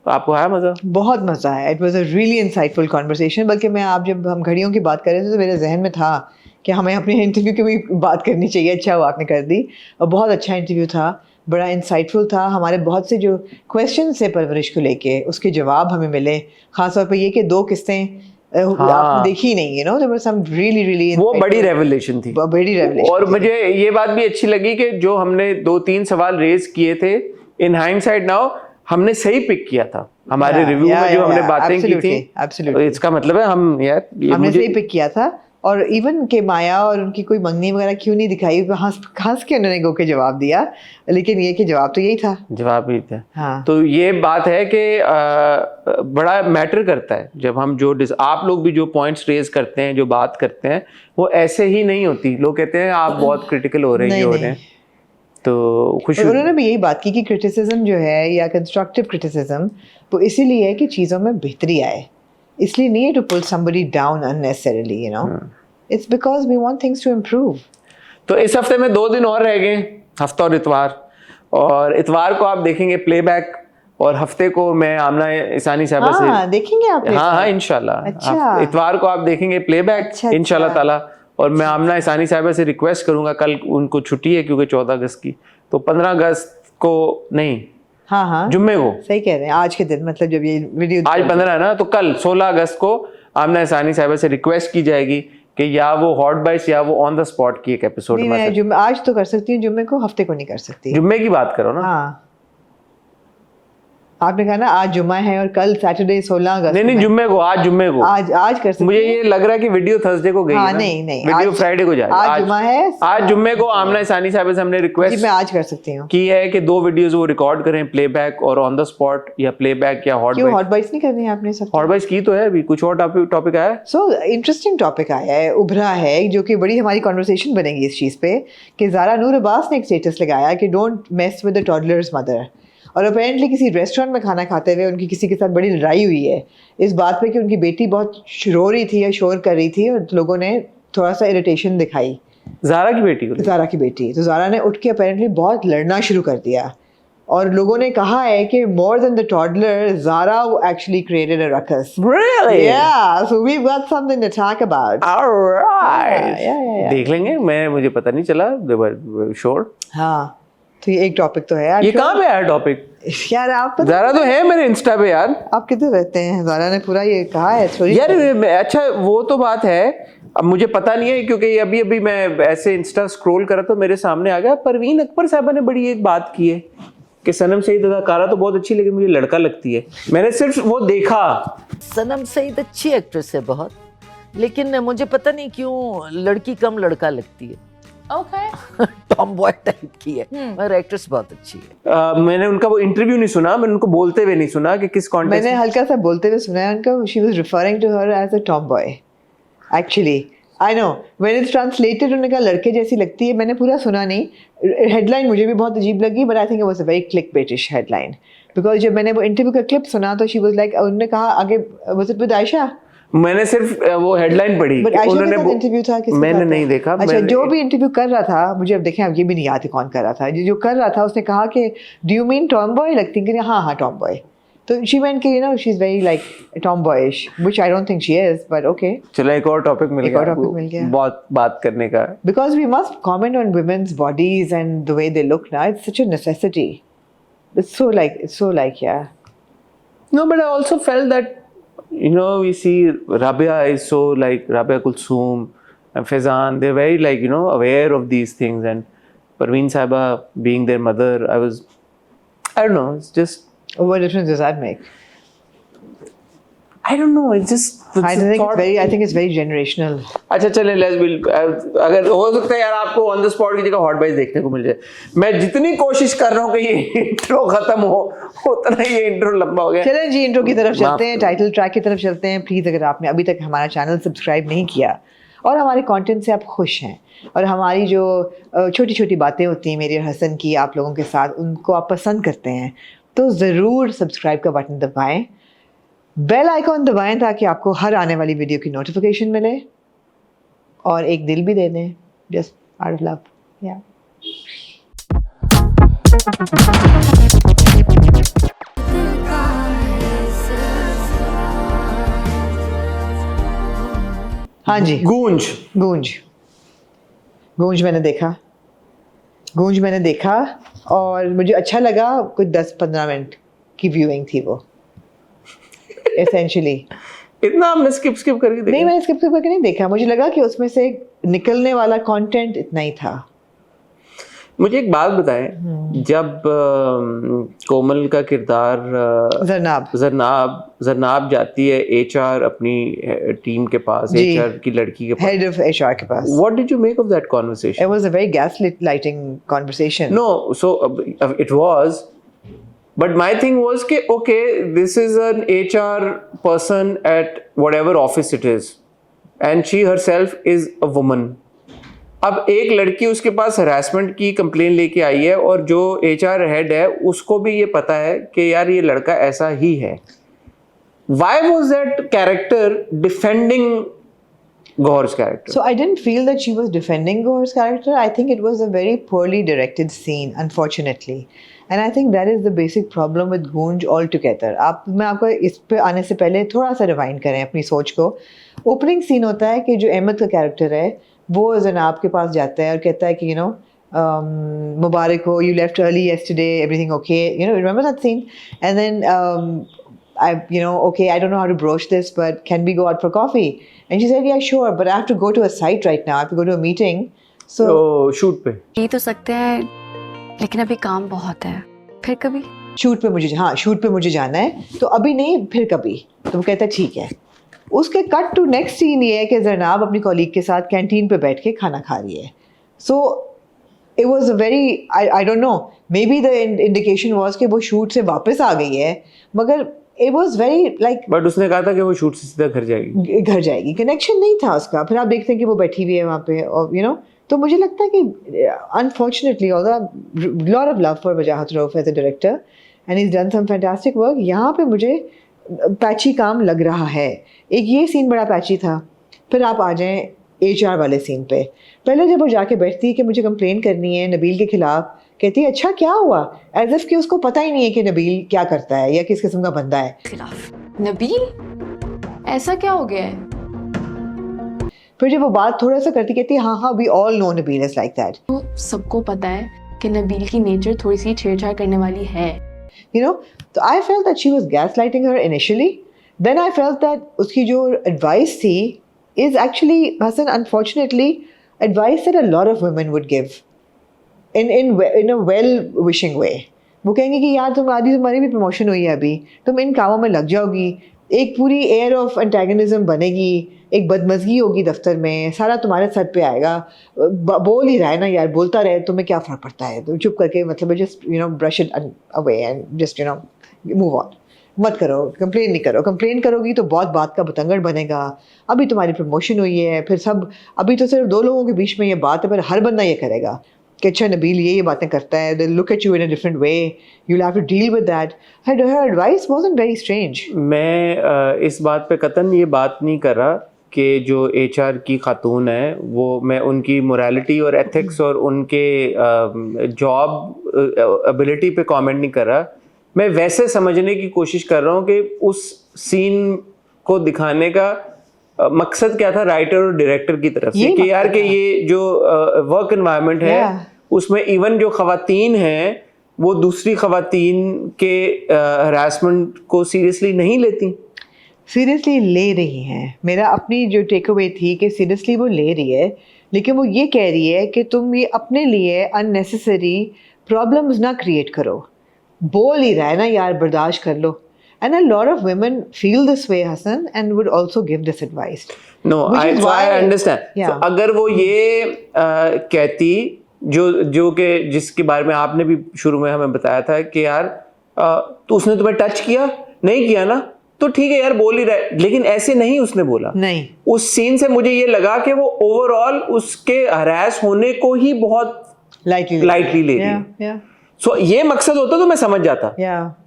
आपको आया मज़ा? बहुत मज़ा आया। It was a really insightful conversation. बल्कि मैं जब हम घड़ियों की बात कर रहे थे तो मेरे जहन में था कि हमें अपने इंटरव्यू की भी बात करनी चाहिए। अच्छा हुआ आपने कर दी, और बहुत अच्छा इंटरव्यू था, बड़ा इंसाइटफुल था। हमारे बहुत से जो क्वेश्चन से परवरिश को लेके उसके जवाब हमें मिले। ख़ासतौर पर ये कि 2 किस्तें आपने देखी नहीं, you know, there were some really वो बड़ी रेवलेशन थी, बड़ी रेवलेशन। और मुझे ये बात भी अच्छी लगी कि जो हमने 2-3 सवाल रेज किए थे, इन हाइंडसाइट नाउ हमने सही पिक किया था। हमारे रिव्यू में जो हमने बातें की थी, इसका मतलब है हमने सही पिक किया था। और इवन के माया और उनकी कोई मंगनी वगैरह क्यों नहीं दिखाई, हंस के उन्होंने गो के जवाब दिया, लेकिन ये कि जवाब तो यही था, जवाब ही था। हाँ। तो ये बात है कि बड़ा मैटर करता है जब हम आप लोग भी जो पॉइंट्स रेज करते हैं, जो बात करते हैं, वो ऐसे ही नहीं होती। लोग कहते हैं आप बहुत क्रिटिकल हो रहे हैं, ये हो रहे हैं। तो खुश और उन्होंने भी यही बात की कि क्रिटिसिज्म जो है या कंस्ट्रक्टिव क्रिटिसिज्म वो इसीलिए है कि चीज़ों में बेहतरी आए, इसलिए नहीं है to pull somebody down unnecessarily, you know, it's because we want things to improve. तो इस हफ्ते में 2 दिन और रह गए, हफ्ता और इतवार को आप देखेंगे प्लेबैक, और हफ्ते को मैं आमना इसानी साहबा से देखेंगे आप? हाँ इंशाल्लाह। अच्छा। इतवार को आप देखेंगे प्लेबैक अच्छा, इंशाल्लाह ताला, और मैं आमना इसानी साहबा से रिक्वेस्ट करूंगा, कल उनको छुट्टी है क्योंकि 14 अगस्त की, तो 15 अगस्त को नहीं, हाँ जुम्मे को, सही कह रहे हैं, आज के दिन, मतलब जब ये वीडियो आज 15 है ना, तो कल 16 अगस्त को आमना इसानी साहबा से रिक्वेस्ट की जाएगी कि या वो हॉट बाइट्स या वो ऑन द स्पॉट की एक एपिसोड में। मैं जुम्मे आज तो कर सकती हूँ, जुम्मे को, हफ्ते को नहीं कर सकती। जुम्मे की बात करो ना। हाँ, आपने कहा ना आज जुम्मा है और कल सैटरडे 16 अगस्त। नहीं जुम्मे को, आज जुम्मे को, आज कर सकते मुझे ये लग रहा है कि वीडियो थर्सडे को गई हाँ, है ना? नहीं वीडियो फ्राइडे को जाएगी। आज जुम्मा है, आज जुम्मे को आमना इसानी साहब से हमने रिक्वेस्ट मैं आज कर सकती हूँ की है कि 2 वीडियोस वो रिकॉर्ड करें, प्लेबैक और ऑन द स्पॉट, या प्लेबैक या हॉट क्यों हॉट बाइट्स नहीं करनी है आपने? सब हॉट बाइट्स की तो है, अभी कुछ और टॉपिक आया है। सो इंटरेस्टिंग टॉपिक आया है, उभरा है, जो कि बड़ी हमारी कॉन्वर्सेशन बनेगी इस चीज़ पे, कि ज़ारा नूर अब्बास ने एक स्टेटस लगाया कि don't mess with the toddlers mother, और अपेरेंटली किसी रेस्टोरेंट में खाना खाते हुए उनकी किसी के साथ बड़ी लड़ाई हुई है इस बात पे कि उनकी बेटी बहुत रो रही थी या शोर कर रही थी, और लोगों ने थोड़ा सा इरिटेशन दिखाई ज़ारा की बेटी को। ज़ारा की बेटी, तो ज़ारा ने उठ के अपेरेंटली बहुत लड़ना शुरू कर दिया, और लोगों ने कहा है कि more than the toddler, Zara actually created a ruckus. Really? Yeah, so we've got something to talk about. All right. Yeah. देख लेंगे, मुझे पता नहीं चला, they were sure। हाँ, तो ये एक टॉपिक तो है यार। ये कहाँ पे आया टॉपिक? यार आप पता, ज़ारा तो है मेरे इंस्टा पे यार। आप किधर रहते हैं? ज़ारा ने पूरा ये कहा है थोड़ी यार अच्छा वो तो बात है, अब मुझे पता नहीं है क्योंकि अभी मैं ऐसे इंस्टा स्क्रॉल करा तो मेरे सामने आ गया, परवीन अकबर साहबा ने बड़ी एक बात की है कि सनम सईद अदाकारा तो बहुत अच्छी, लेकिन मुझे लड़का लगती है। मैंने सिर्फ वो देखा। सनम सईद अच्छी एक्ट्रेस है बहुत, लेकिन मुझे पता नहीं क्यों लड़की कम लड़का लगती है। Okay. टॉम बॉय टाइप की है, मगर एक्ट्रेस बहुत अच्छी है। मैंने उनका वो इंटरव्यू नहीं सुना, मैंने उनको बोलते हुए नहीं सुना कि किस कॉन्टेक्स्ट। मैंने हल्का सा बोलते हुए सुना है उनका, she was referring to her as a tomboy. Actually I know when it's translated उन्होंने कहा लड़के जैसी लगती है, मैंने पूरा सुना नहीं, हेडलाइन मुझे भी बहुत अजीब लगी, but I think it was a very clickbaitish headline, because जब मैंने वो इंटरव्यू का क्लिप सुना तो शी वाज लाइक, उन्होंने कहा आगे, वाज इट विद आयशा? मैंने सिर्फ वो हेडलाइन पढ़ी। उन्होंने इंटरव्यू था, मैंने नहीं देखा। अच्छा, जो भी इंटरव्यू कर रहा था, मुझे अब देखें, अब ये भी नहीं याद है कौन कर रहा था, जो कर रहा था उसने कहा कि do you mean tomboy लगती है? हाँ टॉम बॉय। तो शी मेंट कि you know she is very like tomboyish, which I don't think she is, but okay. चलो एक और टॉपिक मिल गया बहुत बात करने का, because we must comment on women's bodies and the way they look ना, it's such a necessity, it's so like yeah no, but I also felt that you know, we see Rabia is so like Rabia Kulsoom and Faizan, they're very like, you know, aware of these things, and Parveen Saiba being their mother, I don't know, it's just, what difference does that make? I don't know, it's just I think it's very generational. अच्छा चलें, अगर हो सकता है यार आपको ऑन द स्पॉट की जगह हॉट बाइट्स देखने को मिल जाए। मैं जितनी कोशिश कर रहा हूँ कि ये इंट्रो खत्म हो, उतना ये इंट्रो लंबा हो गया। चलें जी, इंट्रो की तरफ चलते हैं, टाइटल ट्रैक की तरफ चलते हैं। प्लीज़ अगर आपने अभी तक हमारा चैनल सब्सक्राइब नहीं किया और हमारे कंटेंट से आप खुश हैं, और हमारी जो छोटी छोटी बातें होती हैं मेरी और हसन की आप लोगों के साथ, उनको आप पसंद करते हैं, तो ज़रूर सब्सक्राइब का बटन दबाएं, बेल आइकॉन दबाएं, ताकि आपको हर आने वाली वीडियो की नोटिफिकेशन मिले, और एक दिल भी दे दें, जस्ट आउट ऑफ लव। या हाँ जी, गूंज मैंने देखा और मुझे अच्छा लगा। कुछ 10-15 मिनट की व्यूइंग थी वो एसेंशियली। इतना हमने स्किप करके देखा? नहीं, मैंने स्किप करके नहीं देखा, मुझे लगा कि उसमें से निकलने वाला कंटेंट इतना ही था। मुझे एक बात बताएं, जब कोमल का किरदार जरनाब जाती है एचआर अपनी टीम के पास, एचआर की लड़की के पास, हेड ऑफ एचआर के पास, what did you make of that conversation? It was a very gaslighting conversation. No, so it was, but my thing was कि okay, this is an HR person at whatever office it is, and she herself is a woman. अब एक लड़की उसके पास हरासमेंट की कंप्लेन लेके आई है और जो HR हेड है उसको भी ये पता है कि यार ये लड़का ऐसा ही है. Why was that character defending Gaur's character? So I didn't feel that she was defending Gaur's character. I think it was a very poorly directed scene, unfortunately. And I think that is the basic problem with Goonj altogether. मैं आपको इस पे आने से पहले थोड़ा सा रिवाइंड करें अपनी सोच को. ओपनिंग सीन होता है कि जो अहमद का कैरेक्टर है वो जनाब के पास जाता है और कहता है कि यू नो मुबारक हो, you left early yesterday, everything okay, you know, remember that scene? And then okay, I don't know how to broach this, but can we go out for coffee? And she said, yeah, sure, but I have to go to a site right now. I have to go to a meeting. So shoot पे ये तो सकते हैं, लेकिन अभी काम बहुत है, फिर कभी. शूट पे मुझे जाना है, तो अभी नहीं, फिर कभी. तो वो कहता है ठीक है. उसके कट टू नेक्स्ट सीन ये है कि जरनाब अपनी कॉलीग के साथ कैंटीन पे बैठ के खाना खा रही है. So it was a very, I don't no, may be the indication was कि वो शूट से वापस आ गई है, मगर it was very like, but उसने कहा था कि वो शूट से सीधा घर जाएगी. कनेक्शन नहीं था उसका. फिर आप देखते हैं कि वो बैठी हुई है वहाँ पे और तो मुझे लगता है कि unfortunately lot of love for Wajahat Rauf as a director and is done some fantastic work. यहाँ पे मुझे पैची काम लग रहा है. एक ये सीन बड़ा पैची था. फिर आप आ जाएं HR वाले सीन पे. पहले जब वो जाके बैठती है कि मुझे कंप्लेन करनी है नबील के खिलाफ, कहती है अच्छा क्या हुआ, एज इफ कि उसको पता ही नहीं है कि नबील क्या करता है या किस किस्म का बंदा है. खिलाफ नबील, ऐसा क्या हो गया है? फिर जब वो बात थोड़ा सा करती, कहती है हाँ we all know Nabeel is like that. तो सबको पता है कि नबील की नेचर थोड़ी सी छेड़छाड़ करने वाली है. तो I felt that she was gaslighting her initially. Then I felt that उसकी जो एडवाइस थी is actually, Hasan, unfortunately advice that a lot of women would give in a well wishing way. वो कहेंगे कि यार तुम्हारी भी प्रमोशन हुई है, अभी तुम इन कामों में लग जाओगी, एक पूरी एयर ऑफ एंटेगनिज्म बनेगी, एक बदमज़गी होगी दफ्तर में, सारा तुम्हारे सर पे आएगा. बोल ही रहा है ना यार, बोलता रहे, तुम्हें क्या फ़र्क पड़ता है, तुम चुप करके मतलब just brush it away and just move on. मत करो, कंप्लेन नहीं करो. कंप्लेन करोगी तो बहुत बात का बतंगड़ बनेगा. अभी तुम्हारी प्रमोशन हुई है, फिर सब, अभी तो सिर्फ 2 लोगों के बीच में ये बात है, पर हर बंदा ये करेगा कि अच्छा नबील ये बातें करता है, they look at you in a different way, you'll have to deal with that. Her advice wasn't very strange. मैं इस बात पे कतन ये बात नहीं कर रहा कि जो HR की खातून है वो, मैं उनकी मोरालिटी और एथिक्स और उनके जॉब एबिलिटी पे कमेंट नहीं कर रहा. मैं वैसे समझने की कोशिश कर रहा हूँ कि उस सीन को दिखाने का मकसद क्या था राइटर और डायरेक्टर की तरफ से, कि यार कि ये जो वर्क एनवायरनमेंट है उसमें इवन जो खवातीन हैं वो दूसरी खवातीन के हरासमेंट को सीरियसली नहीं लेती. सीरियसली ले रही हैं. मेरा अपनी जो टेक अवे थी कि सीरियसली वो ले रही है, लेकिन वो ये कह रही है कि तुम ये अपने लिए अननेसेसरी प्रॉब्लम्स ना क्रिएट करो. बोल ही रहा है ना यार, बर्दाश्त कर लो. And a lot of women feel this way, Hassan, and would also give this advice. No, I understand. Yeah. So, अगर वो ये कहती जो कि जिसके बारे में आपने भी शुरू में हमें बताया था कि यार तो उसने तुम्हें टच किया नहीं किया ना, तो ठीक है यार बोल ही रहा है, लेकिन ऐसे नहीं उसने बोला. नहीं, उस सीन से मुझे ये लगा कि वो ओवरऑल उसके हरास होने को ही बहुत लाइटली ले रही. सो ये मकसद होता तो मैं समझ जाता.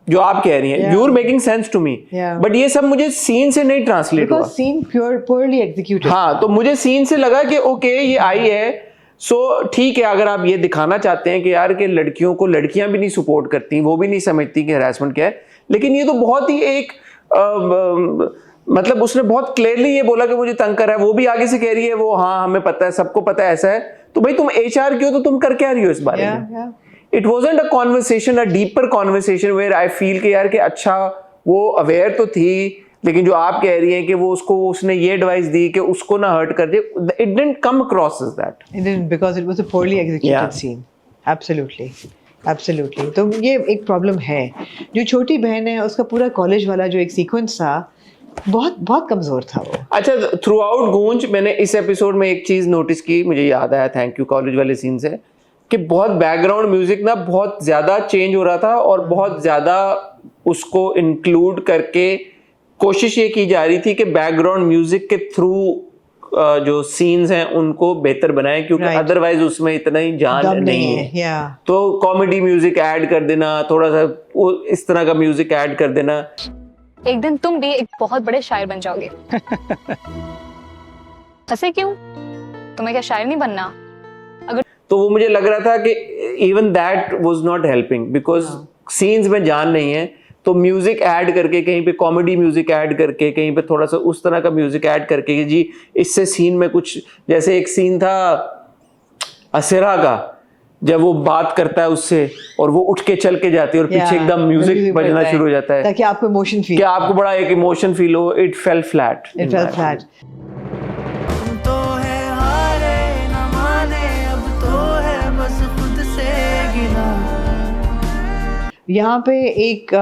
जो आप कह रही हैं, you're making sense to me. But ये सब मुझे सीन से नहीं ट्रांसलेट हुआ. Scene poorly executed. हाँ, तो मुझे सीन से लगा कि ओके ये आई है, सो ठीक है, अगर आप ये दिखाना चाहते हैं कि यार के लड़कियों को लड़कियां भी नहीं सपोर्ट करती, वो भी नहीं समझती कि हरासमेंट क्या है, लेकिन ये तो बहुत ही एक मतलब उसने बहुत क्लियरली ये बोला कि मुझे तंग कर रहा है. वो भी आगे से कह रही है वो हाँ हमें पता है, सबको पता है ऐसा है. तो भाई तुम HR क्यों, तो तुम कर क्या रही हो इस बारे में? It wasn't a conversation, a deeper conversation where I feel कि यार कि अच्छा वो aware तो थी, लेकिन जो आप कह रही हैं कि वो उसने ये एडवाइस दी कि उसको ना हर्ट कर दे. It didn't come across as that. It didn't, because it was a poorly executed scene. Absolutely. तो ये एक प्रॉब्लम है. जो छोटी बहन है उसका पूरा कॉलेज वाला जो एक सीक्वेंस था बहुत कमजोर था वो. अच्छा, थ्रू आउट गूंज मैंने इस एपिसोड में एक चीज नोटिस की, मुझे याद आया, थैंक यू, कॉलेज वाले सीन से, कि बहुत बैकग्राउंड म्यूजिक ना बहुत ज़्यादा चेंज हो रहा था और बहुत ज़्यादा उसको इंक्लूड करके कोशिश ये की जा रही थी कि बैकग्राउंड म्यूजिक के थ्रू जो सीन्स हैं उनको बेहतर बनाएं, क्योंकि Right. अदरवाइज उसमें इतना ही जान दम नहीं है। या तो कॉमेडी म्यूजिक ऐड कर देना, थोड़ा सा वो इस तरह का म्यूजिक ऐड कर देना। एक दिन तुम भी एक बहुत बड़े शायर बन जाओगे। हंसे क्यों? तुम्हें क्या शायर नहीं बनना? तो वो मुझे लग रहा था कि even that was not helping, because scenes में जान नहीं है, तो म्यूजिक ऐड करके, कहीं पे कॉमेडी म्यूजिक ऐड करके, कहीं पे थोड़ा सा उस तरह का म्यूजिक ऐड करके कि जी इससे सीन में कुछ, जैसे एक सीन था असेरा का, जब वो बात करता है उससे और वो उठ के चल के जाती है और पीछे एकदम म्यूजिक बजना शुरू हो जाता है ताकि आपको इमोशन फील, कि आपको बड़ा एक इमोशन फील हो। It fail flat, it fail flat. यहाँ पे एक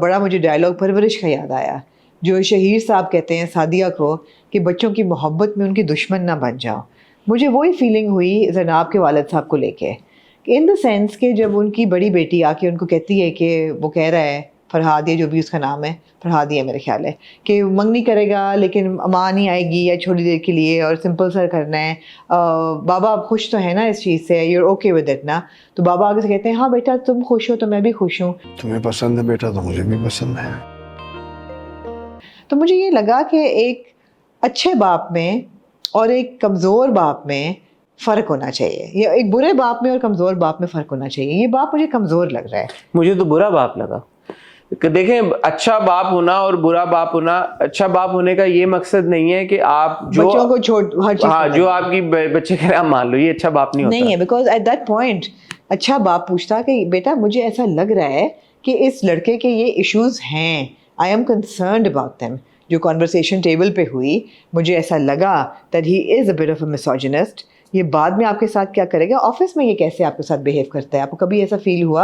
बड़ा मुझे डायलॉग परवरिश का याद आया, जो शहीर साहब कहते हैं सादिया को कि बच्चों की मोहब्बत में उनकी दुश्मन ना बन जाओ। मुझे वही फीलिंग हुई ज़ैनब के वालिद साहब को लेके, इन द सेंस कि जब उनकी बड़ी बेटी आके उनको कहती है कि वो कह रहा है फरहाद, ये जो भी उसका नाम है फरहाद ही है मेरे ख्याल है, कि मंगनी करेगा लेकिन माँ नहीं आएगी या थोड़ी देर के लिए और सिंपल सा करना है, बाबा आप खुश तो है ना इस चीज़ से, यूर ओके विद इट ना? तो बाबा आगे से कहते हैं हाँ बेटा तुम खुश हो तो मैं भी खुश हूँ, तुम्हें पसंद है बेटा तो मुझे भी पसंद है। तो मुझे ये लगा कि एक अच्छे बाप में और एक कमज़ोर बाप में फ़र्क होना चाहिए, या एक बुरे बाप में और कमज़ोर बाप में फ़र्क होना चाहिए। ये बाप मुझे कमज़ोर लग रहा है। मुझे तो बुरा बाप लगा। देखें, अच्छा बाप होना और बुरा बाप होना, अच्छा बाप होने का ये मकसद नहीं है कि आप जो बच्चों को छोड़ हर चीज़, हाँ, जो आपकी बच्चे कह रहे हैं मान लो, ये अच्छा बाप नहीं होता। नहीं है, बिकॉज एट दैट पॉइंट अच्छा बाप पूछता कि बेटा मुझे ऐसा लग रहा है कि इस लड़के के ये इश्यूज हैं, I am concerned about them. जो कॉन्वर्सेशन टेबल पे हुई, मुझे ऐसा लगा that he is a bit of a misogynist. ये बाद में आपके साथ क्या करेगा, ऑफिस में ये कैसे आपके साथ बिहेव करता है, आपको कभी ऐसा फील हुआ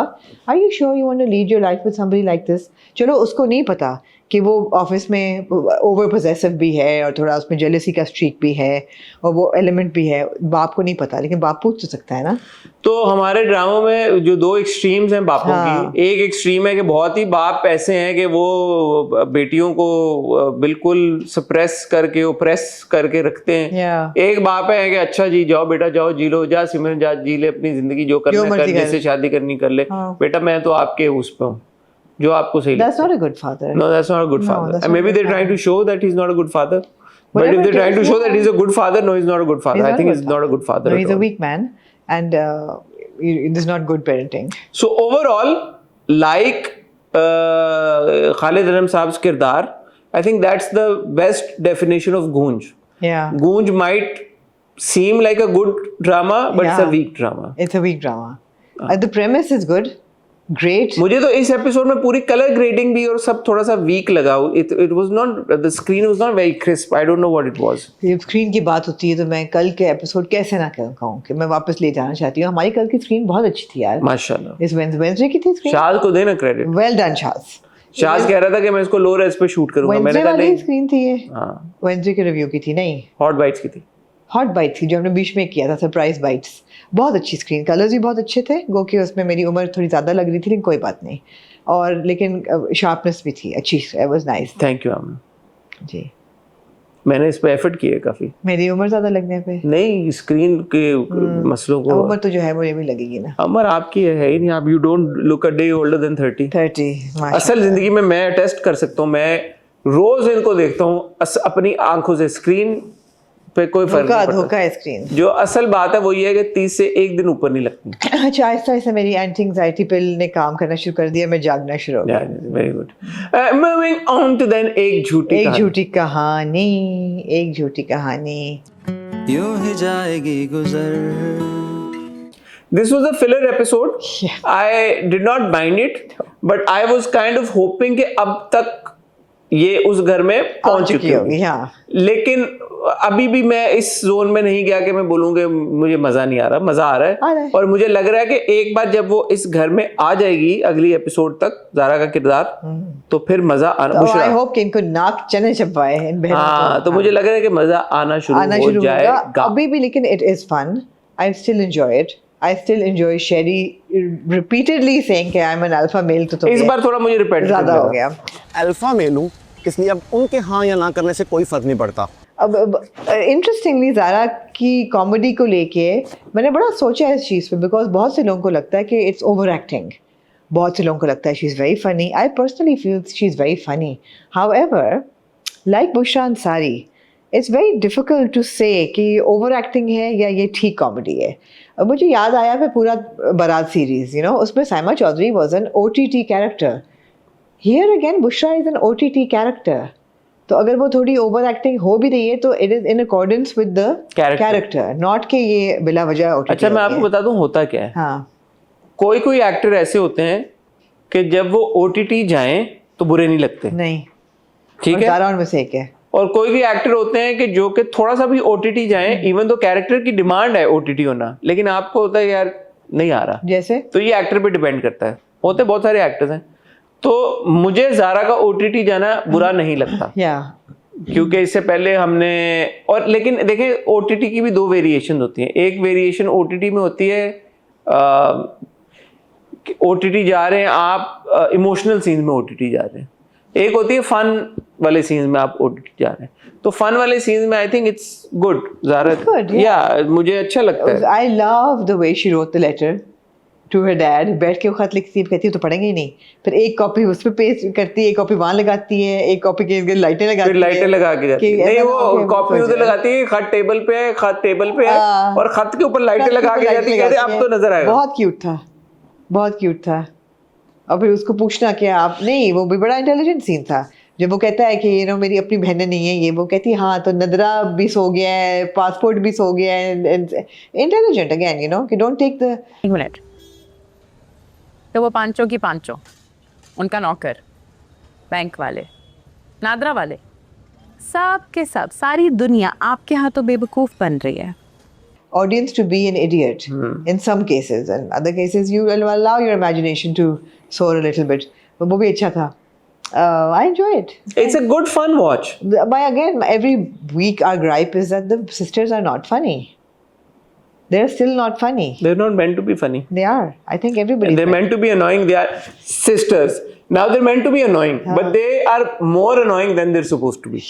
are you sure you want to lead your life with somebody like this? चलो उसको नहीं पता कि वो ऑफिस में ओवर पोजेसिव भी है और थोड़ा उसमें जेलसी का स्ट्रीक भी है और वो एलिमेंट भी है, बाप को नहीं पता, लेकिन बाप पूछ तो सकता है ना। तो हमारे ड्रामों में जो दो एक्सट्रीम्स हैं बापों हाँ। की, एक एक्सट्रीम है कि बहुत ही बाप ऐसे हैं कि वो बेटियों को बिल्कुल सप्रेस करके, ओप्रेस करके रखते हैं। Yeah. एक बाप है कि अच्छा जी जाओ बेटा जाओ, जी लो, जा सिमरन जा, जी ले अपनी जिंदगी, जो करना कर, मर्जी कर। जिससे शादी करनी कर ले। हाँ। बेटा मैं तो आपके उस पे हूँ, जो आपको सही That's लगता not है। a good father. No, that's not a good No, father. that's And not maybe a good they're trying to show that he's not a good father. But Whatever if they're it trying to is, show no. that he's a good father, no, he's not a good father. He's I not a think good he's not a good father No, at he's a all. weak man, and this is not good parenting. So overall, like Khalid Anam Saab's kirdar, I think that's the best definition of Goonj. Yeah. Goonj might seem like a good drama, but it's a Yeah. weak drama. It's a weak drama. The premise is good, great. मुझे तो इस एपिसोड में पूरी कलर ग्रेडिंग भी और सब थोड़ा सा वीक लगा। It was not, the screen was not very crisp. I don't know what it was. जब स्क्रीन की बात होती है तो मैं कल के एपिसोड कैसे ना कहूँ कि मैं वापस ले जाना चाहती हूँ। हमारी कल की स्क्रीन बहुत अच्छी थी यार। माशाल्लाह। इस वेंसडे की थी स्क्रीन। शाज को देना credit. Well done Shaz. Shaz कह रहा था कि मैं इसको लो रेस पे शूट करूंगा। मैंने वेंसडे कहा वाली नहीं। स्क्रीन थी ये। हाँ, वेंसडे के रिव्यू की थी, नहीं हॉट बाइट्स की थी। हॉट बाइट थी जो हमने बीच में किया था, सरप्राइज बाइट्स। बहुत अच्छी स्क्रीन, कलर्स भी बहुत अच्छे थे। गो कि उसमें मेरी उम्र थोड़ी ज़्यादा लग रही थी, लेकिन कोई बात नहीं। और लेकिन शार्पनेस भी थी अच्छी, it was nice. Thank you Aman, जी मैंने इस पे एफर्ट किया काफी। मेरी उम्र ज़्यादा लगने पे नहीं, स्क्रीन के मसलों को उम्र तो जो है मुझे भी लगेगी ना। अमर आपकी है ही नहीं, आप you don't look a day older than 30। 30 असल जिंदगी में मैं अटेस्ट कर सकता हूँ, मैं रोज इनको देखता हूँ अपनी आंखों से। स्क्रीन पे कोई फर्क धोखा नहीं पड़ता। धोखा है स्क्रीन। जो असल बात है वो ये है कि 30 से एक दिन ऊपर नहीं लगती। अच्छा, आहिस्ता आहिस्ता मेरी एंटी एंग्जाइटी पिल ने काम करना शुरू कर दिया, मैं जागना शुरू हो गया। Very good. Moving on to then एक झूठी एक कहानी। झूठी कहानी, एक झूठी कहानी। यूं ही जाएगी गुजर। This was a filler episode. Yeah. I did not mind it, but I was kind of hoping कि अब तक ये उस घर में पहुंच चुकी होगी। हाँ। लेकिन अभी भी मैं इस जोन में नहीं गया कि मैं बोलूँगा मुझे मजा नहीं आ रहा। मजा आ रहा है और मुझे लग रहा है कि एक बार जब वो इस घर में आ जाएगी अगली एपिसोड तक, ज़ारा का किरदार, तो फिर मजा आना। तो आई होप कि इनको नाक चने चबाए इन बहनों हाँ, को। तो मुझे लग रहा है कि मजा आना शुरू हो जाएगा अभी भी, लेकिन it is fun. I still enjoy it. I still enjoy Sherry repeatedly saying कि I'm an alpha male, तो इस बार थोड़ा मुझे रिपीट ज़्यादा हो गया। अल्फा मेल हूँ, इसलिए अब उनके हाँ या ना करने से कोई फर्क नहीं पड़ता। अब इंटरेस्टिंगली ज़ारा की कॉमेडी को लेके मैंने बड़ा सोचा है इस चीज़ पे, बिकॉज बहुत से लोगों को लगता है कि इट्स ओवर एक्टिंग, बहुत से लोगों को लगता है she is very funny. I personally feel she is very funny. However, like Bushra Ansari, it's very difficult to say कि ओवर एक्टिंग है या ये ठीक कॉमेडी है. अब मुझे याद आया फिर पूरा बारात सीरीज़, यू नो, उसमें Saima Chaudhry was an OTT character. Here again Bushra is an OTT character. तो अगर वो थोड़ी ओवर एक्टिंग हो भी रही है तो it is in accordance with the character, not कि ये बिला वजह OTT. अच्छा, मैं आपको बता दूं होता क्या है. हाँ, कोई एक्टर ऐसे होते हैं कि जब वो OTT जाएं तो बुरे नहीं लगते. नहीं, ठीक है. ज़ारा उनमें से एक है. और कोई भी एक्टर होते हैं कि जो कि थोड़ा सा भी OTT जाएं, इवन तो कैरेक्टर की डिमांड है OTT होना, लेकिन आपको होता है यार नहीं आ रहा. जैसे तो ये एक्टर पे डिपेंड करता है. होते बहुत सारे एक्टर्स हैं. तो मुझे ज़ारा का OTT जाना बुरा नहीं लगता, या क्योंकि इससे पहले हमने, और लेकिन देखें OTT की भी दो वेरिएशन होती हैं. एक वेरिएशन OTT में होती है OTT जा रहे हैं आप, इमोशनल सीन में OTT जा रहे हैं. एक होती है फन वाले सीन्स में आप OTT जा रहे हैं. तो फन वाले सीन्स में I think it's good. Zara, या मुझे अच्छा लगता है. I love the way she wrote the letter to her dad. बैठ के वो खत लिखती है, कहती है तो पढ़ेंगे ही नहीं, फिर एक कॉपी उस पर पेस्ट करती है, एक कॉपी वहाँ लगाती है, एक कॉपी के लाइटें लगाती है, फिर लाइटें लगा के जाती है. नहीं, वो कॉपी उधर लगाती है, खत टेबल पे है, खत टेबल पे है, और खत के ऊपर लाइटें लगा के जाती है. कहते अब तो नजर आएगा. बहुत क्यूट था, बहुत क्यूट था. और फिर उसको पूछना कि आप नहीं, वो भी बड़ा इंटेलिजेंट सीन था जब वो कहता है कि यू नो मेरी अपनी बहनें नहीं है, ये वो कहती है हाँ तो नदरा भी सो गया है, पासपोर्ट भी सो गया है. इंटेलिजेंट अगेन, यू नो, कि डोंट टेक द. एक मिनट. तो वो पांचों की पांचों, उनका नौकर, बैंक वाले, नादरा वाले, सब के सब, सारी दुनिया आपके हाथों बेवकूफ़ बन रही है. Audience to be an idiot in some cases, and other cases you will allow your imagination to soar a little bit. But वो भी अच्छा था. I enjoy it. It's a good fun watch. But again, every week our gripe is that the sisters are not funny. They're still not funny. They're not meant to be funny. They are. I think everybody. They're meant to be annoying. They are sisters. Now they're meant to be annoying, but they are more annoying than they're supposed to be.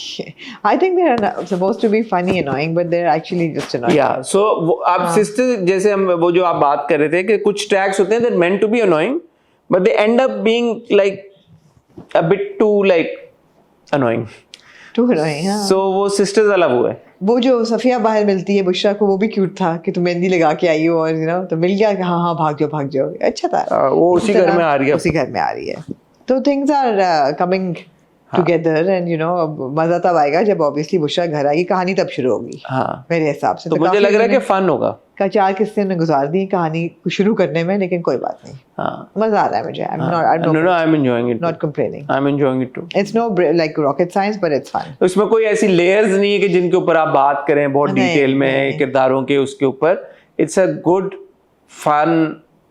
I think they're supposed to be funny annoying, but they're actually just annoying. Yeah. So आप sister जैसे हम वो जो आप बात कर रहे थे कि कुछ tracks होते हैं they're meant to be annoying, but they end up being like a bit too like annoying. Too annoying. हाँ. So वो sisters वाला वो है. वो जो सफिया बाहर मिलती है बुशरा को, वो भी क्यूट था कि तुम मेहंदी लगा के आई हो और यू नो तो मिल गया कि हाँ हाँ भाग जाओ. अच्छा था. वो उसी घर में आ रही है. उसी घर में आ रही है. तो things are coming together and you know मजा तब आएगा जब ऑब्वियसली बुशरा घर आएगी, कहानी तब शुरू होगी. हाँ, मेरे हिसाब से तो मुझे लग रहा है कि फन होगा. का 4 किस्से ने गुजार दी कहानी को शुरू करने में, लेकिन कोई बात नहीं. हाँ, मजा आ रहा है मुझे. I'm enjoying it. Not complaining. I'm enjoying it too. It's no like rocket science, but it's fun. उसमें कोई ऐसी लेयर्स नहीं है कि जिनके ऊपर आप बात करें बहुत डिटेल में किरदारों के उसके ऊपर. It's a good fun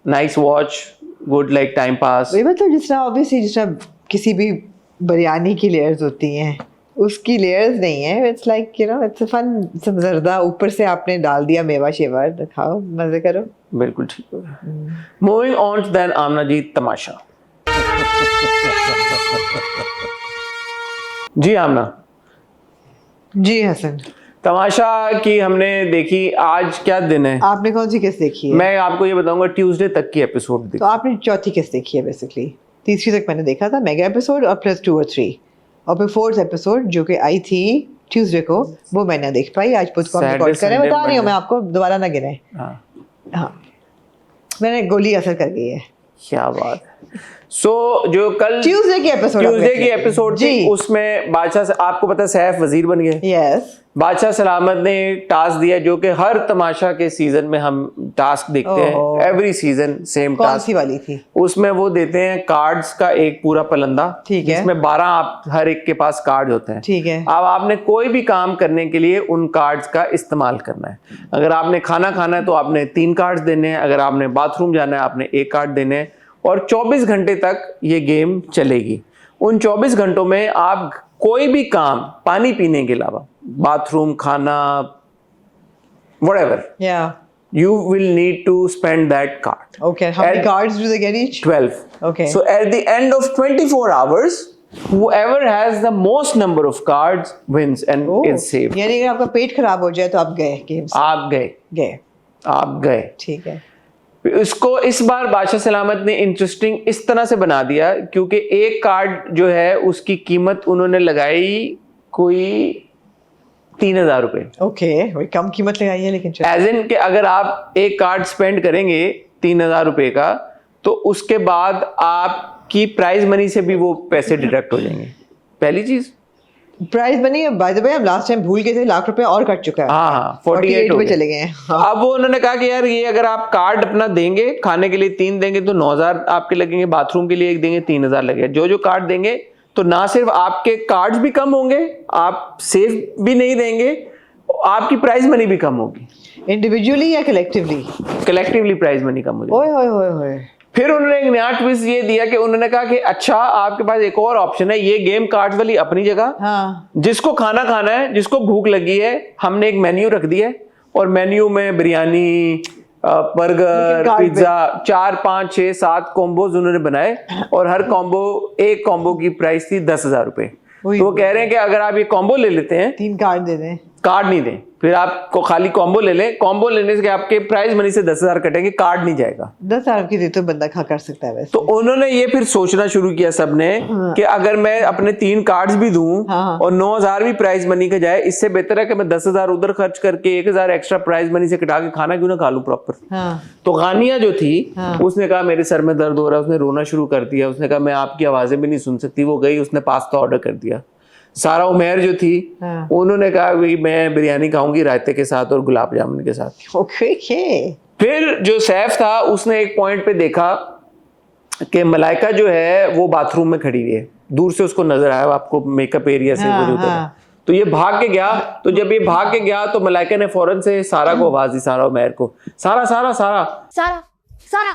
nice watch, good like time pass. वही मतलब जिस तरह obviously जिस तरह किसी भी बिरयानी की लेयर्स होती हैं, उसकी लेयर्स नहीं है. It's like you know it's a fun zarda, ऊपर से आपने डाल दिया मेवा शेवा, खाओ मजे करो. बिल्कुल ठीक हो गया. मूविंग ऑन टू देन आमना जी, तमाशा. जी आमना. जी हसन, तमाशा की हमने देखी. आज क्या दिन है? आपने कौन सी किस्त देखी है? मैं आपको ये बताऊंगा ट्यूसडे तक की एपिसोड देखी. तो आपने चौथी किस्त देखी है बेसिकली. तीसरी तक मैंने देखा था, मेगा एपिसोड और प्लस 2 और 3, और फिर 4th एपिसोड जो कि आई थी ट्यूसडे को, वो मैं ना देख पाई. आज पुस्तक रिकॉर्ड कर रहे हैं, बता रही हूँ मैं आपको, दोबारा ना गिने. हाँ, मैंने गोली असर कर गई है. क्या बात है. सो जो कल ट्यूसडे की एपिसोड थी उसमें बादशाह से, आपको पता है सैफ वजीर बन गए. यस. बादशाह सलामत ने टास्क दिया जो कि हर तमाशा के सीजन में हम टास्क देखते हैं. Every season same task. कौन सी वाली थी? उसमें वो देते हैं कार्ड्स का एक पूरा पलंदा. ठीक है. जिसमें 12 आप हर एक के पास कार्ड होते हैं. ठीक है. अब आपने कोई भी काम करने के लिए उन कार्ड्स का इस्तेमाल करना है. अगर आपने खाना खाना है तो आपने 3 कार्ड्स देने हैं. अगर आपने बाथरूम जाना है आपने 1 कार्ड देने हैं. और 24 घंटे तक ये गेम चलेगी. उन 24 घंटों में आप कोई भी काम, पानी पीने के अलावा, बाथरूम, खाना, whatever, you will need to spend that card. Okay, how many cards do they get each? 12. Okay. So at the end of 24 hours, whoever has the most number of cards wins and oh, is saved. यानी अगर आपका पेट खराब हो जाए तो आप गए गेम से, आप गए, गए। ठीक है। इसको इस बार बादशाह सलामत ने इंटरेस्टिंग इस तरह से बना दिया क्योंकि एक कार्ड जो है उसकी कीमत उन्होंने लगाई कोई 3,000 रुपए। ओके, वही कम कीमत लगाई है लेकिन चलो। एज इन कि अगर आप एक कार्ड स्पेंड करेंगे 3,000 रुपए का तो उसके बाद आपकी प्राइज मनी से भी वो पैसे डिडक्ट हो जाएंगे। पहली चीज प्राइस बनी, बाय द वे हम लास्ट टाइम भूल गए थे, लाख रुपए और कट चुका है। हाँ 48 पे चले गए हैं। अब वो उन्होंने कहा कि यार ये अगर आप कार्ड अपना देंगे, खाने के लिए 3 देंगे तो 9,000 आपके लगेंगे, बाथरूम के लिए 1 देंगे 3,000 लगेगा। जो कार्ड देंगे तो ना सिर्फ आपके कार्ड्स भी कम होंगे, आप सेफ भी नहीं देंगे, आपकी प्राइज मनी भी कम होगी। इंडिविजुअली या कलेक्टिवली? कलेक्टिवली प्राइज मनी कम हो जाएगी। ओए होए होए होए। फिर उन्होंने एक नया ट्विस्ट ये दिया कि उन्होंने कहा कि अच्छा आपके पास एक और ऑप्शन है, ये गेम कार्ड वाली अपनी जगह, हाँ, जिसको खाना खाना है, जिसको भूख लगी है, हमने एक मेन्यू रख दिया है और मेन्यू में बिरयानी, बर्गर, पिज्जा, 4, 5, 6, 7 कॉम्बोज उन्होंने बनाए और हर कॉम्बो, एक कॉम्बो की प्राइस थी 10,000 रुपए। तो वो कह रहे हैं कि अगर आप ये कॉम्बो ले लेते हैं, 3 कार्ड दे दें, कार्ड नहीं दें, फिर आपको खाली कॉम्बो ले लें, कॉम्बो लेने से आपके प्राइस मनी से 10,000 कटेंगे, कार्ड नहीं जाएगा। 10,000 की दे तो बंदा खा कर सकता है वैसे। तो उन्होंने ये फिर सोचना शुरू किया सबने कि अगर मैं अपने 3 कार्ड्स भी दूं और 9,000 भी प्राइस मनी का जाए, इससे बेहतर है कि मैं 10,000 उधर खर्च करके 1,000 एक्स्ट्रा प्राइस मनी से कटा के खाना क्यों ना खा लूं प्रॉपर। तो गानिया जो थी उसने कहा मेरे सर में दर्द हो रहा है, उसने रोना शुरू कर दिया, उसने कहा मैं आपकी आवाजें भी नहीं सुन सकती, वो गई उसने पास्ता ऑर्डर कर दिया। सारा उमेर जो थी उन्होंने कहा भाई मैं बिरयानी खाऊंगी रायते के साथ और गुलाब जामुन के साथ। ओके। फिर जो सैफ था उसने एक पॉइंट पे देखा कि मलाइका जो है वो बाथरूम में खड़ी हुई है, दूर से उसको नजर आया, आपको मेकअप एरिया से वो उधर है। तो ये भाग के गया, तो जब ये भाग के गया तो मलाइका ने फौरन से सारा को आवाज दी, सारा उमेर को, सारा सारा सारा सारा सारा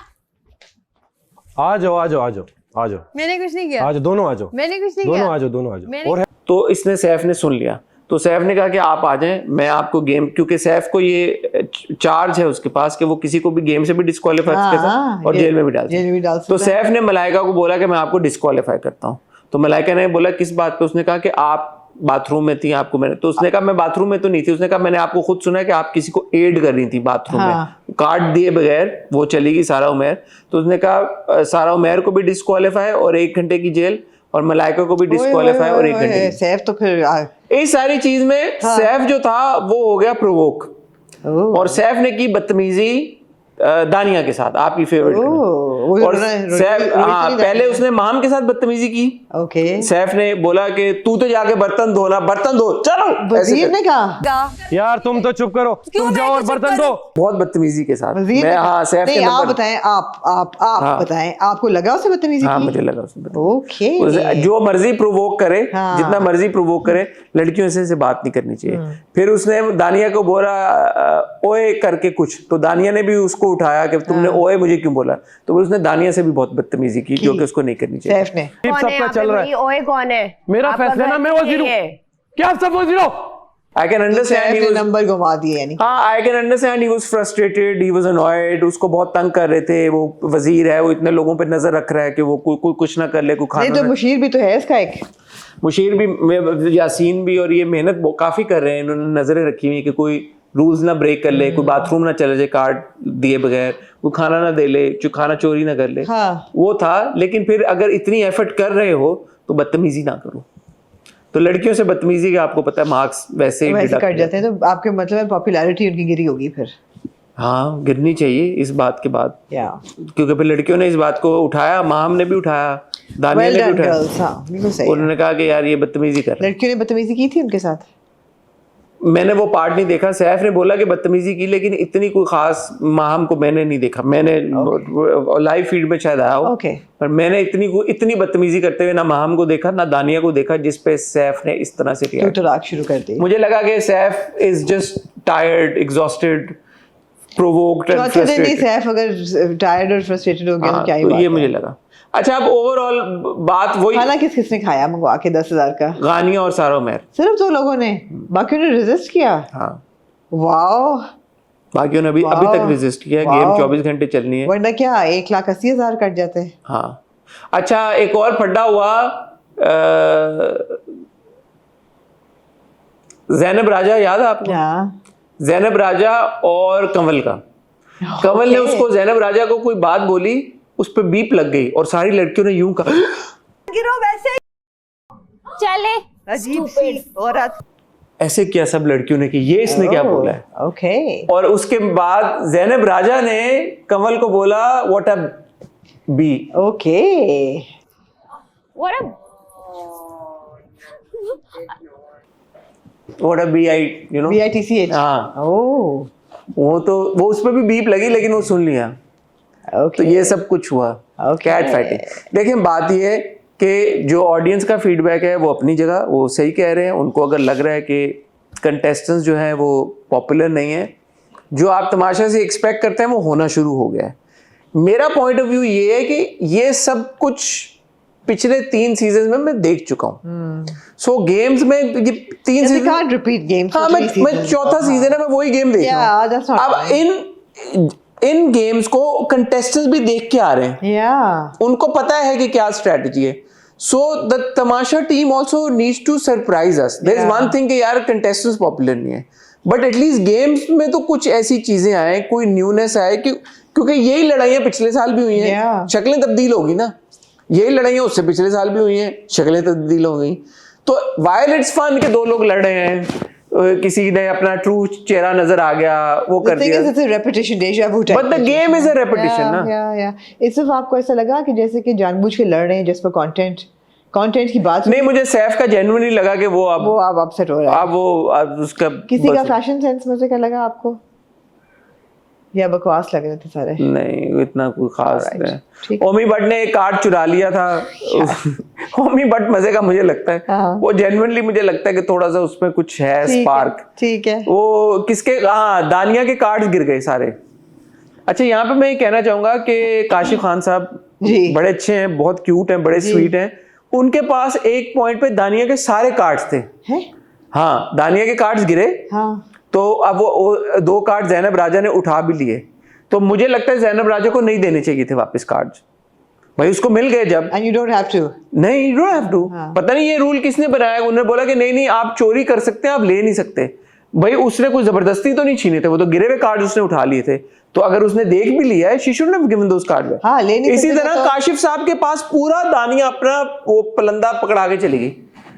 आ जाओ आ जाओ आ जाओ आ जाओ, मैंने कुछ नहीं किया, आ जाओ दोनों आ जाओ, मैंने कुछ नहीं दोनों किया, आ जाओ, दोनों आ जाओ। और तो इसने सैफ ने सुन लिया, तो सैफ ने कहा कि आप आ जाएं, मैं आपको गेम, क्योंकि सैफ को ये चार्ज है उसके पास कि वो किसी को भी गेम से भी डिस्क्वालीफाई कर सकता और जेल में भी डाल सकता। तो सैफ ने मलाइका को बोला कि मैं आपको डिस्क्वालीफाई करता हूँ। तो मलाइका ने बोला किस बात पे? उसने कहा कि आप बाथरूम में थी, आपको मैंने, तो उसने कहा मैं बाथरूम में तो नहीं थी, उसने कहा मैंने आपको खुद सुना है कि आप किसी को एड कर रही थी बाथरूम में, कार्ड दिए बगैर वो चली गई सारा उमेर। तो उसने कहा सारा उमेर को भी डिस्क्वालीफाई और 1 घंटे की जेल, और मलाइका को भी डिस्क्वालीफाई और 1 घंटे। सैफ तो फिर इस सारी चीज में सैफ जो था वो हो गया प्रोवोक, और सैफ ने की बदतमीजी दानिया के साथ, आपकी फेवरेट। और सैफ पहले उसने माम के साथ बदतमीजी की। ओके। सैफ ने बोला कि तू तो जाके बर्तन धोना, बर्तन धो, चलो। वजीर ने कहा यार तुम तो चुप करो, तुम जाओ और बर्तन धो। बहुत बदतमीजी के साथ। मैं सैफ नहीं, आप बताएं, आप बताएं, आपको लगा उसे बदतमीजी की? मुझे लगा उसे। ओके। जो मर्जी प्रोवोक करे, जितना मर्जी प्रोवोक करे, लड़कियों से बात नहीं करनी चाहिए। फिर उसने दानिया को बोला ओए करके कुछ, तो दानिया ने भी उसको उठाया कि तुमने ओए मुझे क्यों बोला, तो उसने दानिया से भी बहुत बदतमीजी की जो कि उसको नहीं करनी चाहिए। सैफ ने सबका चल रहा है, ओए कौन है? मेरा फैसला ना, मैं वजीर हूं, क्या आप सब वजीर हो? I can understand he was, number घुमा दिए यानी। I can understand he was frustrated, he was annoyed, उसको बहुत तंग कर रहे थे, वो वजीर है, वो इतने लोगों पे नजर रख रहा है कि वो कोई कुछ ना कर ले, कोई खाना। नहीं तो मुशीर भी तो है इसका एक, मुशीर भी, यासीन भी, और ये मेहनत काफी कर रहे हैं, इन्होंने नजरें रखी हुई कि कोई रूल्स ना ब्रेक कर ले, कोई बाथरूम ना चले जाए कार्ड दिए बगैर, कोई खाना ना दे ले, खाना चोरी ना कर ले। वो था। लेकिन फिर अगर इतनी एफर्ट कर रहे हो तो बदतमीजी ना करो। तो लड़कियों से बदतमीजी का आपको पता है मार्क्स वैसे ही कट जाते हैं, तो आपके मतलब पॉपुलैरिटी उनकी गिरी होगी फिर। हाँ, गिरनी चाहिए इस बात के बाद, क्योंकि फिर लड़कियों ने इस बात को उठाया, माम ने भी उठाया, दानिया ने भी उठाया। उन्होंने कहा कि यार ये बदतमीजी कर रहे हैं। लड़कियों ने बदतमीजी की थी उनके साथ? मैंने वो पार्ट नहीं देखा। सैफ ने बोला कि बदतमीजी की, लेकिन इतनी कोई खास माहम को मैंने नहीं देखा। मैंने लाइव फीड में शायद आया हो, पर मैंने इतनी बदतमीजी करते हुए ना माहम को देखा ना दानिया को देखा, जिस पे सैफ ने इस तरह से रिएक्ट शुरू कर दी। मुझे लगा कि Saif is just tired, exhausted, provoked and frustrated. Saif अगर टायर्ड और फ्रस्ट्रेटेड हो गया तो क्या ही बात है। ये मुझे लगा। अच्छा, अब ओवरऑल बात वही, खाना किसने खाया मंगवा के 10,000 का? गानिया और सारा उमेर, सिर्फ 2 लोगों ने, बाकियों ने रेजिस्ट किया। हाँ, वाओ, बाकियों ने अभी तक रेजिस्ट किया। गेम 24 घंटे चलनी है, वरना क्या 1,80,000 कट जाते हैं। हाँ। अच्छा, एक और फड्डा हुआ जैनब राजा याद है आपको? जैनब राजा और कंवल का। कंवल ने उसको, जैनब राजा को कोई बात बोली, उस पर बीप लग गई और सारी लड़कियों ने यूं कहा गिरो वैसे चले अजीब सी औरत। ऐसे किया सब लड़कियों ने कि ये इसने क्या बोला है। ओके। और उसके बाद जैनब राजा ने कंवल को बोला what a B. Okay. What a B I you know BITCH। हाँ ओह वो उस पर भी बीप लगी लेकिन वो सुन लिया। ओके। तो ये सब कुछ हुआ। Cat fighting. देखिए बात ये है कि जो ऑडियंस का फीडबैक है वो अपनी जगह, वो सही कह रहे हैं। उनको अगर लग रहा है कि कंटेस्टेंट्स जो हैं वो पॉपुलर नहीं है, जो आप तमाशा से एक्सपेक्ट करते हैं वो होना शुरू हो गया है। मेरा पॉइंट ऑफ व्यू ये है कि ये सब कुछ पिछले 3 सीजन में मैं देख चुका हूँ। सो गेम्स में ये 3 सीजन can't repeat games। हाँ मैं चौथा सीजन है, मैं वही गेम देख रहा हूँ। अब इन गेम्स को कंटेस्टेंट्स भी देख के आ रहे हैं। उनको पता है कि क्या स्ट्रेटजी है। So the Tamasha team also needs to surprise us. There is one thing कि यार कंटेस्टेंट्स पॉपुलर नहीं है, बट एटलीस्ट गेम्स में तो कुछ ऐसी चीजें आए, कोई न्यूनेस आए, क्योंकि यही लड़ाइयाँ पिछले साल भी हुई हैं। शक्लें तब्दील होगी ना, यही लड़ाइयाँ उससे पिछले साल भी हुई हैं, शक्लें तब्दील हो गई। तो वाइल इट्स फन कि 2 लोग लड़ रहे हैं, किसी ने अपना ट्रू चेहरा नजर आ गया, वो कर दिया। It's a repetition, deja vu type। But the game is a repetition ना। इस सिर्फ आपको ऐसा लगा कि जैसे कि जानबूझ के लड़ रहे हैं जिस पर कंटेंट की बात नहीं, मुझे सैफ का जेन्युइनली लगा कि वो अब अपसेट हो रहा है। अब उसका किसी का फैशन सेंस में से क्या लगा आपको, या बकवास लग रहे थे सारे? नहीं इतना कोई खास नहीं। ओमी बट ने एक कार्ड चुरा लिया था। ओमी बट मजे का मुझे लगता है, वो जेन्युइनली मुझे लगता है कि थोड़ा सा उसमें कुछ है स्पार्क। ठीक है। वो किसके, हाँ दानिया के कार्ड्स गिर गए सारे। अच्छा यहाँ पे मैं ये कहना चाहूंगा कि काशिफ खान साहब बड़े अच्छे हैं, बहुत क्यूट हैं, बड़े स्वीट हैं। उनके पास एक पॉइंट पे दानिया के सारे कार्ड्स थे। हाँ दानिया के कार्ड्स गिरे। तो अब वो 2 कार्ड जैनब राजा ने उठा भी लिए। तो मुझे लगता है जैनब राजा को नहीं देने चाहिए थे वापस कार्ड्स, भाई उसको मिल गए जब। And you don't have to। नहीं you don't have to। पता नहीं ये रूल किसने बनाया। उन्होंने बोला कि नहीं आप चोरी कर सकते हैं, आप ले नहीं सकते। भाई उसने कोई जबरदस्ती तो नहीं छीने थे, वो तो गिरे हुए कार्ड उसने उठा लिए थे। तो अगर उसने देख भी लिया है, she shouldn't have given those cards। हाँ, ले नहीं इसी तरह काशिफ साहब के पास पूरा दानिया अपना वो पलंदा पकड़ा के चली गई।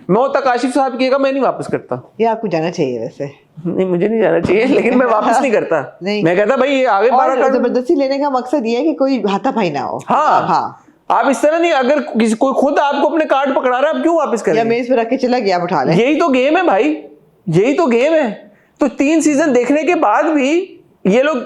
मैं होता काशिफ साहब की मैं नहीं वापस करता। ये आपको जाना चाहिए वैसे। नहीं मुझे नहीं जाना चाहिए, लेकिन मैं वापस नहीं करता। नहीं। मैं कहता भाई ये आगे 12 कार्ड। जबरदस्ती लेने का मकसद ये है कि कोई हाथापाई ना हो। हाँ आप इस तरह नहीं, अगर कोई खुद आपको अपने कार्ड पकड़ा रहा है, आप क्यों वापस करें? या मेज पे रख के चला गया, आप उठा लें। यही तो गेम है भाई, यही तो गेम है। तो 3 सीजन देखने के बाद भी ये लोग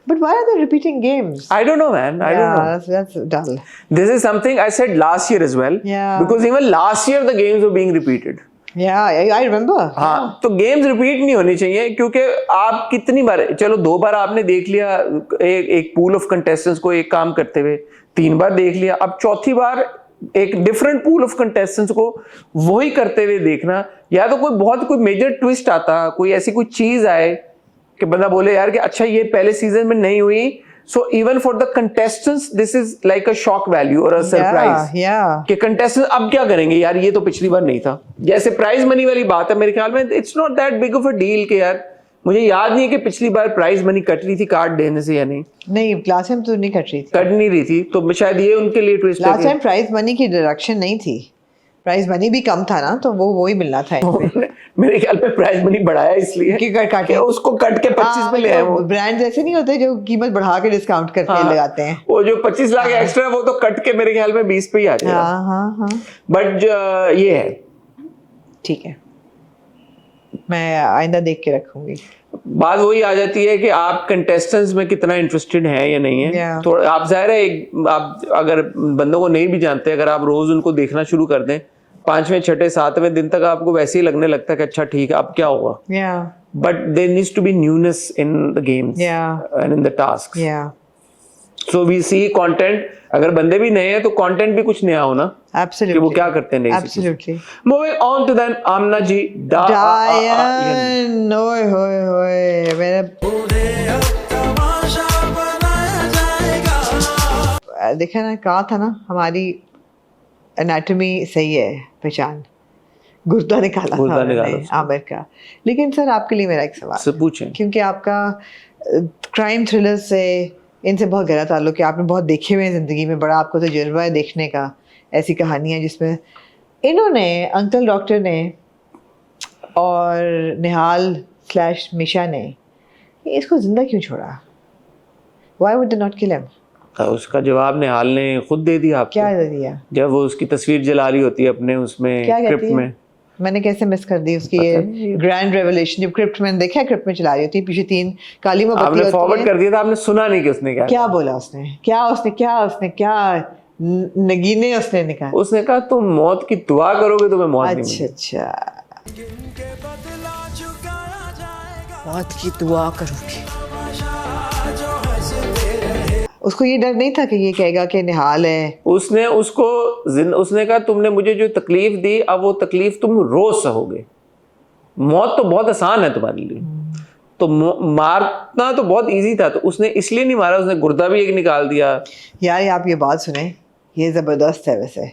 But why are they repeating games? I don't know, man. I don't know. That's dull. This is something I said last year as well. Yeah. Because even last year the games were being repeated. Yeah, I remember. हाँ, तो गेम्स रिपीट नहीं होनी चाहिए, क्योंकि आप कितनी बार, चलो 2 बार आपने देख लिया एक पूल ऑफ कंटेस्टेंट्स को एक काम करते हुए, 3 बार देख लिया, अब चौथी बार एक डिफरेंट पूल ऑफ कंटेस्टेंट्स को वही करते हुए देखना, या तो कोई मेजर ट्विस्ट आता, कोई ऐसी कोई चीज आए कि बंदा बोले यार कि अच्छा ये पहले सीजन में नहीं हुई। So even for the contestants this is like a shock value और अ सरप्राइज कि कंटेस्टेंट्स अब क्या करेंगे यार, ये तो पिछली बार नहीं था। जैसे प्राइज मनी वाली बात है, मेरे ख्याल में it's not that big of a deal कि यार मुझे याद नहीं है कि पिछली बार प्राइज मनी कट रही थी कार्ड देने से या नहीं। लास्ट टाइम तो नहीं कट रही थी, कट नहीं रही थी, तो शायद ये उनके लिए ट्विस्ट है। लास्ट टाइम प्राइज मनी की डिडक्शन नहीं थी, प्राइज मनी भी कम था ना, तो वो ही मिलना था। मेरे ख्याल में प्राइज मनी बढ़ाया इसलिए कि उसको कट के 25 पे ले आए। वो ब्रांड्स ऐसे नहीं होते जो कीमत बढ़ा के डिस्काउंट करके लगाते हैं। वो जो 25 लाख एक्स्ट्रा वो तो कट के मेरे ख्याल में 20 पे ही आ जाएगा। बट ये है, ठीक है, मैं आइंदा देख के रखूंगी। बात वही आ जाती है कि आप कंटेस्टेंट्स में कितना इंटरेस्टेड हैं या नहीं है। तो आप जाहिर है आप अगर बंदों को नहीं भी जानते, अगर आप रोज उनको देखना शुरू कर दें, 5वें 6ठे 7वें दिन तक आपको वैसे ही लगने लगता है कि अच्छा ठीक है अब क्या होगा। But there needs to be newness in the games and in the tasks. So we see content, अगर बंदे भी नए हैं तो कंटेंट भी कुछ नया होना। Absolutely. कि वो क्या करते हैं। Absolutely. Moving on to then आमना जी डायन। ओए होए होए, मेरे देखा ना, कहा था ना, हमारी एनाटॉमी सही है, पहचान, गुर्दा निकाला था गुर्दा उन्होंने निकाला आमिर का। लेकिन सर आपके लिए मेरा एक सवाल, से पूछें। क्योंकि आपका क्राइम थ्रिलर से इनसे बहुत गहरा ताल्लुक है, आपने बहुत देखे हुए हैं ज़िंदगी में, बड़ा आपको तजुर्बा है देखने का, ऐसी कहानियाँ जिसमें इन्होंने, अंकल डॉक्टर ने और निहाल स्लैश मिशा ने इसको ज़िंदा क्यों छोड़ा? Why would they not kill him? उसका जवाब निहाल ने खुद दे दिया आपको। क्या दे दिया? जब वो उसकी तस्वीर जला रही होती है अपने उसमें क्या क्रिप्ट कहती है? में। मैंने कैसे मिस कर दी उसकी ये ग्रैंड रेवलेशन, जब क्रिप्ट में देखा, क्रिप्ट में चला रही होती है, पीछे 3 काली मोमबत्ती आपने होती फॉरवर्ड है। कर दिया था, आपने सुना नहीं कि उसने क्या बोला उसने? क्या नगीने उसने निकाला? उसने कहा तुम मौत की दुआ करोगे तो मैं मौत नहीं मिलेगी। अच्छा, मौत की दुआ करोगे। उसको ये डर नहीं था कि ये कहेगा कि निहाल है? उसने कहा तुमने मुझे जो तकलीफ दी, अब वो तकलीफ तुम रोज सहोगे। मौत तो बहुत आसान है तुम्हारे लिए, तो मारना तो बहुत इजी था, तो उसने इसलिए नहीं मारा, उसने गुर्दा भी एक निकाल दिया। यार आप ये बात सुने, ये ज़बरदस्त है। वैसे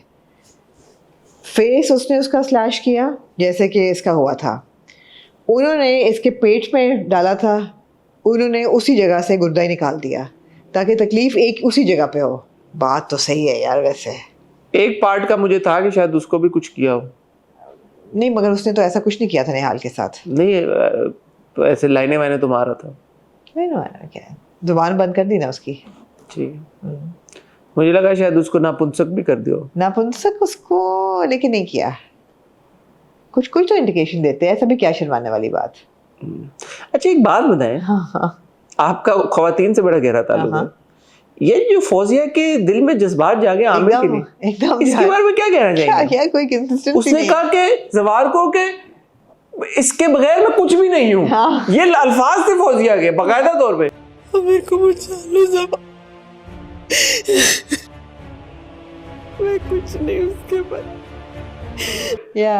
फेस उसने उसका स्लैश किया जैसे कि इसका हुआ था, उन्होंने इसके पेट में डाला था, उन्होंने उसी जगह से गुर्दा ही निकाल दिया ताकि तकलीफ एक उसी जगह पे हो। बात तो सही है यार। वैसे एक पार्ट का मुझे था कि शायद उसको भी कुछ किया हो। नहीं, मगर उसने तो ऐसा कुछ नहीं किया था निहाल के साथ। नहीं, तो ऐसे लाइने वाइने तो मारा था। नहीं मारा, क्या जुबान बंद कर दी ना उसकी। ठीक, मुझे लगा शायद उसको नापुंसक भी कर दियो। नापुंसक उसको, लेकिन नहीं किया। कुछ तो इंडिकेशन देते हैं, ऐसा भी क्या शर्माने वाली बात। अच्छा एक बात बताएं, हाँ, आपका ख्वातीन से बड़ा गहरा ताल्लुक है, ये जो फौजिया के दिल में जज्बात जागे आमिर के लिए, एकदम इसके बारे में क्या कहना चाहेंगे? क्या कोई कंसिस्टेंसी उसने कहा कि जवार को के इसके बगैर मैं कुछ भी नहीं हूँ। हाँ। ये अल्फाज थे फौजिया के बाकायदा तौर पे। मेरे को बचा लो ज़बा, मैं कुछ नहीं उसके बाद।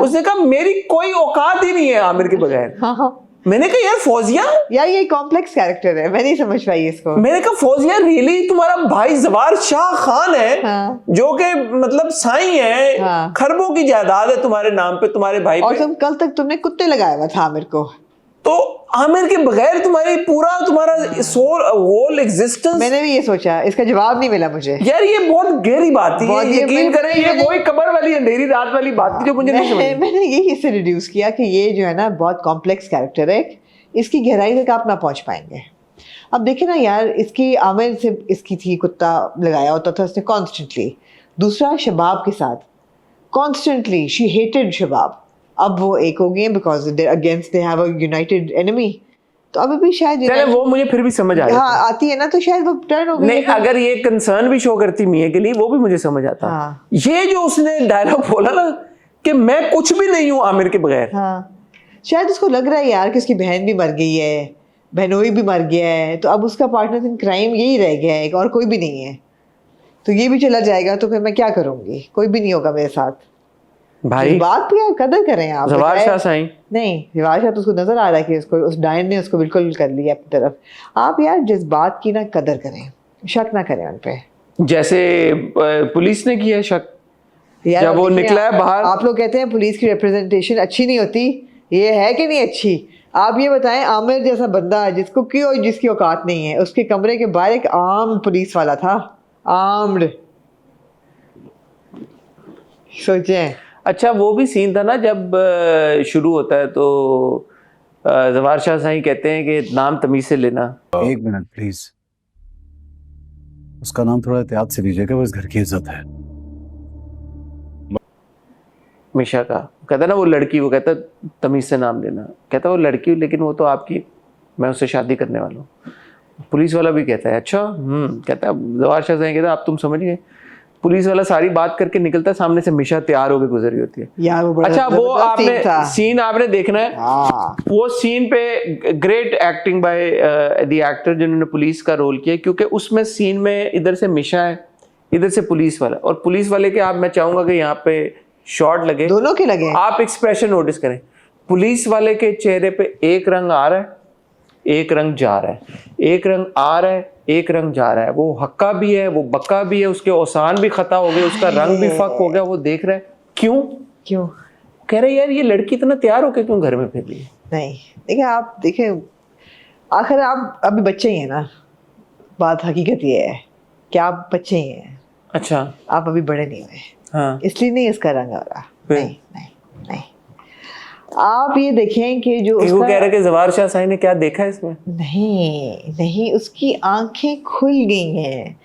उसने कहा मेरी कोई औकात ही नहीं है आमिर के बगैर। हाँ। मैंने कहा यार फौजिया, यार ये कॉम्प्लेक्स कैरेक्टर है, मैं नहीं समझ पाई इसको। मैंने कहा फौजिया रियली तुम्हारा भाई जवार शाह खान है, हाँ। जो कि मतलब साईं है, हाँ। खरबों की जायदाद है तुम्हारे नाम पे, तुम्हारे भाई और पे। तुम कल तक तुमने कुत्ते लगाया हुआ था आमिर को, तो आमिर के बगैर तुम्हारा सोल होल एग्जिस्टेंस। मैंने भी ये सोचा, इसका जवाब नहीं मिला मुझे। यार ये बहुत गहरी बात थी, बहुत ये यकीन करें ये वही कब्र वाली अंधेरी रात वाली बात थी जो मुझे नहीं समझ। मैंने यही इससे रिड्यूस किया कि ये जो है ना बहुत कॉम्प्लेक्स कैरेक्टर है, इसकी गहराई तक आप ना पहुंच पाएंगे। अब देखिए ना यार, इसकी आमिर से इसकी थी, कुत्ता लगाया होता था उसने कॉन्स्टेंटली। दूसरा शबाब के साथ कॉन्स्टेंटली शी हेटेड शबाब। अब वो एक हो गए because they against they have a United enemy. तो अभी भी शायद चले वो मुझे फिर भी समझ आ रहा हाँ आती है ना, तो शायद वो टर्न हो गई। नहीं, अगर ये कंसर्न भी शो करती मियां के लिए वो भी मुझे समझ आता। हाँ। ये जो उसने डायलॉग बोला ना कि मैं कुछ भी नहीं हूँ आमिर के बगैर, हाँ, शायद उसको लग रहा है यार कि उसकी बहन भी मर गई है, बहनोई भी मर गया है, तो अब उसका पार्टनर इन क्राइम यही रह गया है और कोई भी नहीं है, तो ये भी चला जाएगा, तो फिर मैं क्या करूंगी, कोई भी नहीं होगा मेरे साथ। भाई बात भी आप कदर करें आप। जवार शाह साईं नहीं, जवार शाह तो उसको नजर आ रहा है कि उसको उस डायन ने उसको बिल्कुल कर लिया अपनी तरफ। आप यार जिस बात की ना कदर करें, शक ना करें उन पे, जैसे पुलिस ने किया शक यार जब वो निकला है बाहर। आप लोग कहते हैं पुलिस की रिप्रेजेंटेशन अच्छी नहीं होती, ये है कि नहीं अच्छी? आप ये बताएं, आमिर जैसा बंदा है जिसकी औकात नहीं है, उसके कमरे के बाहर एक आम पुलिस वाला था, आर्म्ड। सोचें। अच्छा वो भी सीन था ना जब शुरू होता है तो जवार शाह साईं कहते हैं कि नाम तमीज से लेना। एक मिनट प्लीज, उसका नाम थोड़ा एहतियात से लीजिएगा, वो इस घर की इज्जत है। मिशा का कहता ना वो लड़की, वो कहता तमीज से नाम लेना, कहता वो लड़की लेकिन वो तो आपकी, मैं उससे शादी करने वाला हूँ। पुलिस वाला भी कहता है अच्छा कहता है जवार शाह साईं कहता आप तुम समझ गए। पुलिस वाला सारी बात करके निकलता है, सामने से मिशा तैयार होकर गुजर रही होती है यार वो बड़ा अच्छा वो आपने सीन आपने देखना है। हाँ। वो सीन पे great acting by the actor जिन्होंने पुलिस का रोल किया, क्योंकि उसमें सीन में इधर से मिशा है, इधर से पुलिस वाला, और पुलिस वाले के आप मैं चाहूंगा कि यहाँ पे शॉट लगे, दोनों के लगे, आप एक्सप्रेशन नोटिस करें। पुलिस वाले के चेहरे पे एक रंग आ रहा है, एक रंग जा रहा है, एक रंग आ रहा है, एक रंग जा रहा है। वो हक्का भी है, वो बक्का भी है, उसके औसान भी खता हो गए, उसका रंग भी फक हो गया। वो देख रहा है, क्यों क्यों कह रहे यार ये लड़की इतना तैयार होकर क्यों घर में फिर रही है? नहीं देखिए, आप देखें, आखिर आप अभी बच्चे ही हैं ना। बात हकीकत ये है कि आप बच्चे ही हैं। अच्छा, आप अभी बड़े नहीं हुए, हाँ, इसलिए नहीं इसका रंग आ रहा। फिर? नहीं नहीं नहीं, आप ये देखें कि जो वो कह रहे कि जवार शाह साईं ने क्या देखा है इसमें? नहीं नहीं, उसकी आंखें खुल गई हैं,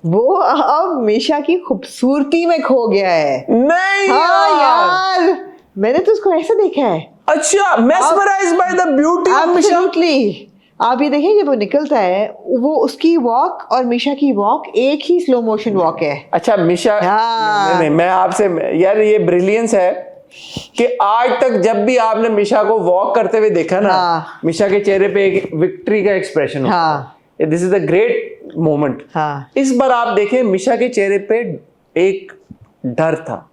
वो अब मीशा की खूबसूरती में खो गया है। नहीं हाँ यार, मैंने तो उसको ऐसा देखा है। अच्छा, mesmerized by the beauty of Meesha. Absolutely. आप ये देखिए, जब वो निकलता है, वो उसकी वॉक और मीशा की वॉक एक ही स्लो मोशन वॉक है। अच्छा मीशा, हाँ। नहीं, मैं आपसे यार ये ब्रिलियंस है कि आज तक जब भी आपने मीशा को वॉक करते हुए देखा ना, हाँ। मीशा के चेहरे पे एक विक्ट्री का एक्सप्रेशन होता हाँ। है। This is a great moment. हाँ। इस बार आप देखें मीशा के चेहरे पे एक डर था,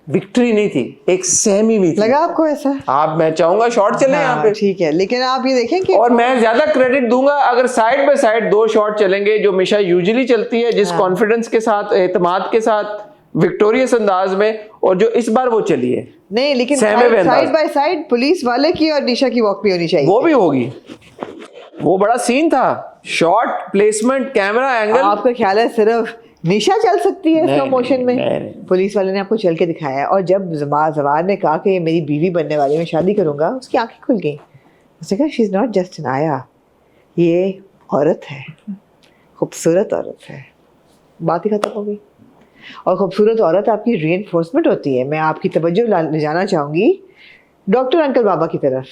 विक्ट्री नहीं थी, एक सहमी भी थी। लगा आपको ऐसा? आप, मैं चाहूंगा शॉट चले यहाँ पे। ठीक है, लेकिन आप ये देखें कि और मैं ज्यादा क्रेडिट दूंगा अगर साइड बाय साइड 2 शॉट चलेंगे जो मीशा यूजुअली चलती है, जिस कॉन्फिडेंस के साथ, एतमाद के साथ, विक्टोरियस अंदाज में, और जो इस बार वो चली है। नहीं, लेकिन सहमे हुए अंदाज। साइड बाय साइड पुलिस वाले की और निशा की वॉक भी होनी चाहिए। वो भी होगी, वो बड़ा सीन था, शॉट प्लेसमेंट, कैमरा एंगल। आपका ख्याल है सिर्फ निशा चल सकती है स्लो मोशन में? नहीं। पुलिस वाले ने आपको चल के दिखाया है। और जब जवार ने कहा कि ये मेरी बीवी बनने वाली, मैं शादी करूंगा, उसकी आंखें खुल गई। उसने कहा she is not just an आया, ये औरत है, खूबसूरत औरत है। बात ही खत्म हो गई। और खूबसूरत औरत आपकी रीइंफोर्समेंट होती है। मैं आपकी तवज्जो ले जाना चाहूंगी डॉक्टर अंकल बाबा की तरफ,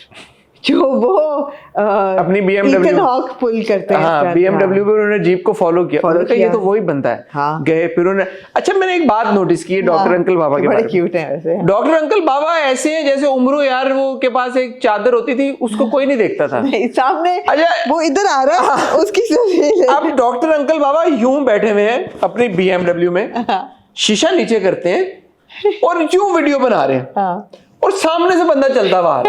जो वो अपनी BMW ईथन हॉक पुल करते हैं। हाँ, BMW पे उन्होंने जीप को फॉलो किया, ये तो वही बनता है। हाँ। गए फिर उन्होंने, अच्छा मैंने एक बात नोटिस की है डॉक्टर अंकल बाबा के बड़े बारे में। क्यूट हैं वैसे। डॉक्टर अंकल बाबा ऐसे हैं जैसे उम्रो यार वो के पास एक चादर होती थी, उसको कोई नहीं देखता था। नहीं, सामने अच्छा, वो इधर आ रहा है, उसकी अब डॉक्टर अंकल बाबा यूं बैठे हुए हैं अपनी BMW में, शीशा नीचे करते हैं और यूं वीडियो बना रहे हैं। हाँ। और सामने से बंदा चलता बाहर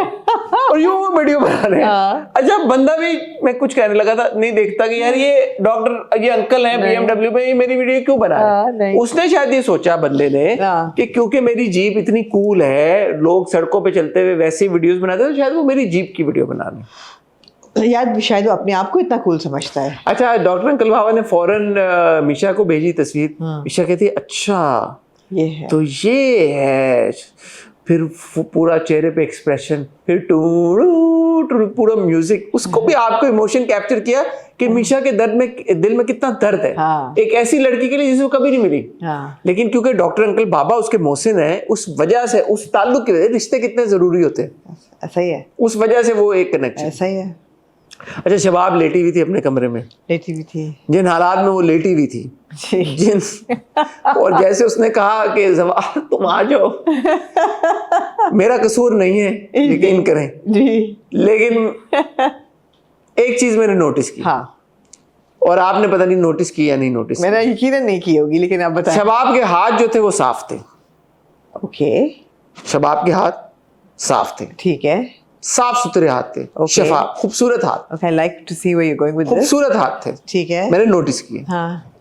और यूं वो वीडियो बना रहे हैं। हाँ। अच्छा, बंदा भी, मैं कुछ कहने लगा था, नहीं देखता कि यार ये डॉक्टर, ये अंकल हैं BMW में, ये मेरी वीडियो क्यों बना रहे हैं? उसने शायद ये सोचा बंदे ने कि क्योंकि मेरी जीप इतनी कूल है, लोग सड़कों पे चलते हुए वैसी वीडियोस बनाते हैं, तो शायद वो मेरी जीप की वीडियो बना रहे हैं। यार शायद वो अपने आप को इतना कूल समझता है। अच्छा, डॉक्टर अंकल बाबा ने फौरन मीशा को भेजी तस्वीर। मीशा कहती है अच्छा ये है, तो ये है। फिर पूरा चेहरे पे एक्सप्रेशन, फिर पूरा म्यूजिक, उसको भी आपको इमोशन कैप्चर किया कि मीशा के दर्द में, दिल में कितना दर्द है। हाँ। एक ऐसी लड़की के लिए जिसे वो कभी नहीं मिली। हाँ। लेकिन क्योंकि डॉक्टर अंकल बाबा उसके मोहसिन है, उस वजह से, उस ताल्लुक की वजह से, रिश्ते कितने जरूरी होते हैं, ऐसा ही है, उस वजह से वो एक कनेक्शन। ऐसा ही है। अच्छा, शबाब लेटी हुई थी अपने कमरे में, लेटी हुई थी, जिन हालात में वो लेटी हुई थी, जिन और जैसे उसने कहा कि जवार तुम आ जाओ, मेरा कसूर नहीं है, यकीन करें जी। लेकिन एक चीज मैंने नोटिस की। हाँ। और आपने पता नहीं नोटिस की या नहीं नोटिस। मैंने यकीन नहीं की होगी, लेकिन आप बताएं। शबाब के हाथ जो थे वो साफ थे। ओके, शबाब के हाथ साफ थे, ठीक है, साफ सुथरे हाथ थे, शफाफ, खूबसूरत हाथ। Okay, I like to see where you going with this. खूबसूरत हाथ थे, ठीक है, मैंने नोटिस किए। हाँ।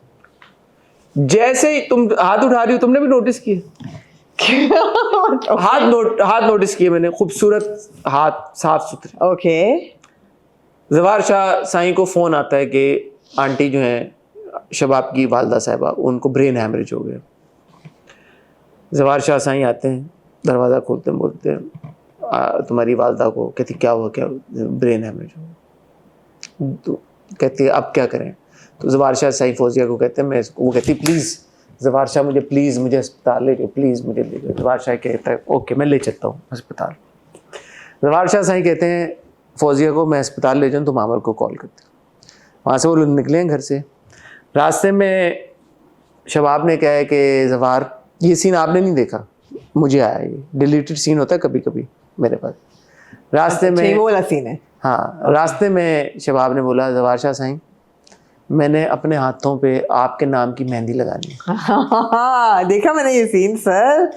जैसे ही तुम हाथ उठा रही हो, तुमने भी नोटिस किए? हाथ नोटिस किए मैंने, खूबसूरत हाथ, साफ सुथरे। ओके। जवार शाह साईं को फोन आता है कि आंटी जो है शबाब की वालदा साहिबा, उनको ब्रेन हैमरेज हो गया। जवार शाह साईं आते हैं, दरवाज़ा खोलते हैं, बोलते हैं तुम्हारी वालदा को, कहती क्या हुआ, क्या ब्रेन हैमरेज हो गया। तो कहती है अब क्या करें? तो जवार शाह साईं फौजिया को कहते हैं, मैं वो कहती प्लीज़ जवार शाह मुझे, प्लीज़ मुझे अस्पताल ले जाओ, प्लीज़ मुझे ले जाओ। जवार शाह कहता है ओके मैं ले चलता हूँ अस्पताल। जवार शाह साईं कहते हैं फौजिया को मैं अस्पताल ले जाऊँ, तुम आमर को कॉल करते हो। वहाँ से वो लोग निकले हैं घर से। रास्ते में शबाब ने कहा है कि जवार, ये सीन आपने नहीं देखा, मुझे आया, ये डिलीटेड सीन होता है कभी कभी मेरे पास। रास्ते में वो वाला सीन है। हाँ, रास्ते में शबाब ने बोला जवार शाह साईं मैंने अपने हाथों पे आपके नाम की मेहंदी लगानी है। देखा मैंने ये सीन सर,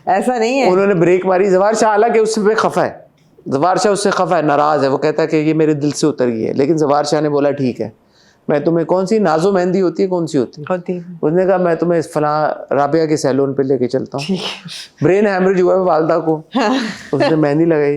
ऐसा नहीं है। उन्होंने ब्रेक मारी। जवार शाह हालांकि उससे पे खफा है, जवार शाह उससे खफा है, नाराज़ है, वो कहता है कि ये मेरे दिल से उतर गई है। लेकिन जवार शाह ने बोला ठीक है, मैं तुम्हें, कौन सी नाजो मेहंदी होती है, कौन सी होती है, उसने कहा मैं तुम्हें फलां राबिया के सैलून पे लेके चलता हूँ। ब्रेन हैमरेज हुआ है वालदा को, उसने मेहंदी लगाई,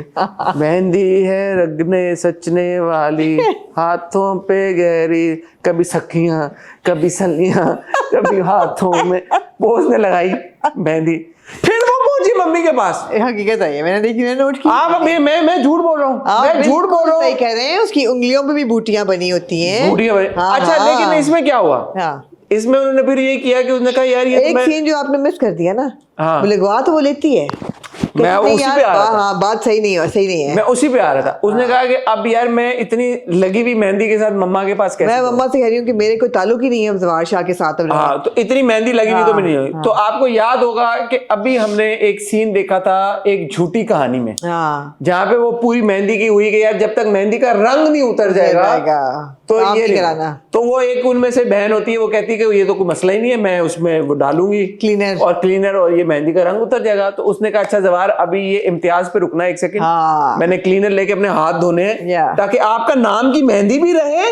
मेहंदी है रगने सचने वाली, हाथों पे गहरी, कभी सखियां कभी सलियां कभी हाथों में, वो उसने लगाई मेहंदी। फिर वो पहुंची मम्मी के पास। हकीकत है ये, मैंने देखी, मैंने नोट की। हाँ मैं झूठ बोल रहा हूँ, मैं झूठ बोल रहा हूँ। सही कह रहे हैं, उसकी उंगलियों पे भी बूटियां बनी होती हैं। बूटियां बनी, हाँ, अच्छा हाँ। लेकिन इसमें क्या हुआ? हाँ, इसमें उन्होंने फिर ये किया कि उसने कहा यार ये एक सीन जो आपने मिस कर दिया ना, हाँ। वो लगवा तो वो लेती है, मैं उसी पे आ रहा था। हाँ, बात सही नहीं है। मैं उसी पे आ रहा था। उसने कहा कि अब यार मैं इतनी लगी हुई मेहंदी के साथ मम्मा के पास कैसे? मैं मम्मा से कह रही हूँ कि मेरे कोई ताल्लुक ही नहीं है जवार शाह के साथ। हाँ, तो इतनी मेहंदी लगी हुई तो मैं नहीं हुई। तो आपको याद होगा कि अभी हमने एक सीन देखा था एक झूठी कहानी में, जहाँ पे वो पूरी मेहंदी की हुई कि यार जब तक मेहंदी का रंग नहीं उतर जाएगा तो ये कराना। तो वो एक उनमें से बहन होती है, वो कहती है कि ये तो कोई मसला ही नहीं है, मैं उसमें वो डालूंगी क्लीनर और ये मेहंदी का रंग उतर जाएगा। तो उसने कहा अच्छा जवार अभी ये इम्तियाज पे रुकना एक सेकंड, मैंने क्लीनर लेके अपने हाथ धोने हैं ताकि आपका नाम की मेहंदी भी रहे,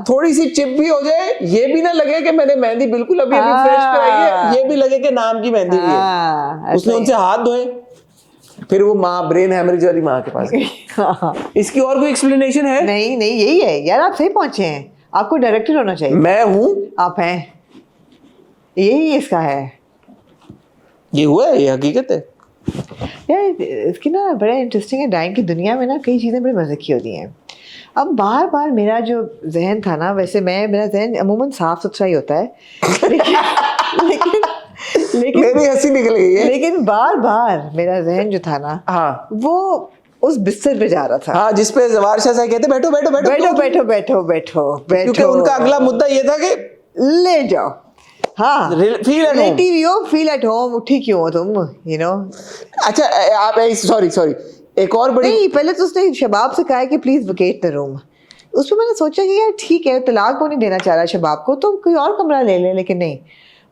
थोड़ी सी चिप भी हो जाए, ये भी ना लगे कि मैंने मेहंदी बिल्कुल अभी फ्रेश कराई है, ये भी लगे कि नाम की मेहंदी भी है। उसने उनसे हाथ धोए, फिर वो माँ ब्रेन हैमरेज वाली माँ के पास गई। इसकी और कोई एक्सप्लेनेशन है? नहीं यही है यार, आप सही पहुंचे हैं, आपको डायरेक्टर होना चाहिए। मैं हूँ, आप हैं, यही इसका है, ये हुआ है, ये हकीकत है यार। इसकी ना बड़ा इंटरेस्टिंग है, डाइंग की दुनिया में ना कई चीज़ें बड़ी मज़े की होती हैं। अब बार बार मेरा जो जहन था ना, वैसे मेरा जहन अमूमन साफ सुथरा ही होता है, लेकिन मेरी हंसी निकल गई है। लेकिन बार बार मेरा जहन जो था ना, हाँ, वो उस बिस्तर पे जा रहा था, हाँ, जिसपे जवार शाह साहब कहते बैठो बैठो बैठो बैठो बैठो बैठो बैठो बैठो, क्योंकि उनका अगला मुद्दा ये था कि ले जाओ, हाँ, फील एट होम। उठी क्यों हो तुम, यू नो? अच्छा आप सॉरी एक और बड़ी नहीं, पहले तो उसने शबाब से कहा कि प्लीज वेकेट द रूम। उस पर मैंने सोचा कि यार ठीक है, तलाक को नहीं देना चाह रहा शबाब को, तो कोई और कमरा ले ले, लेकिन नहीं,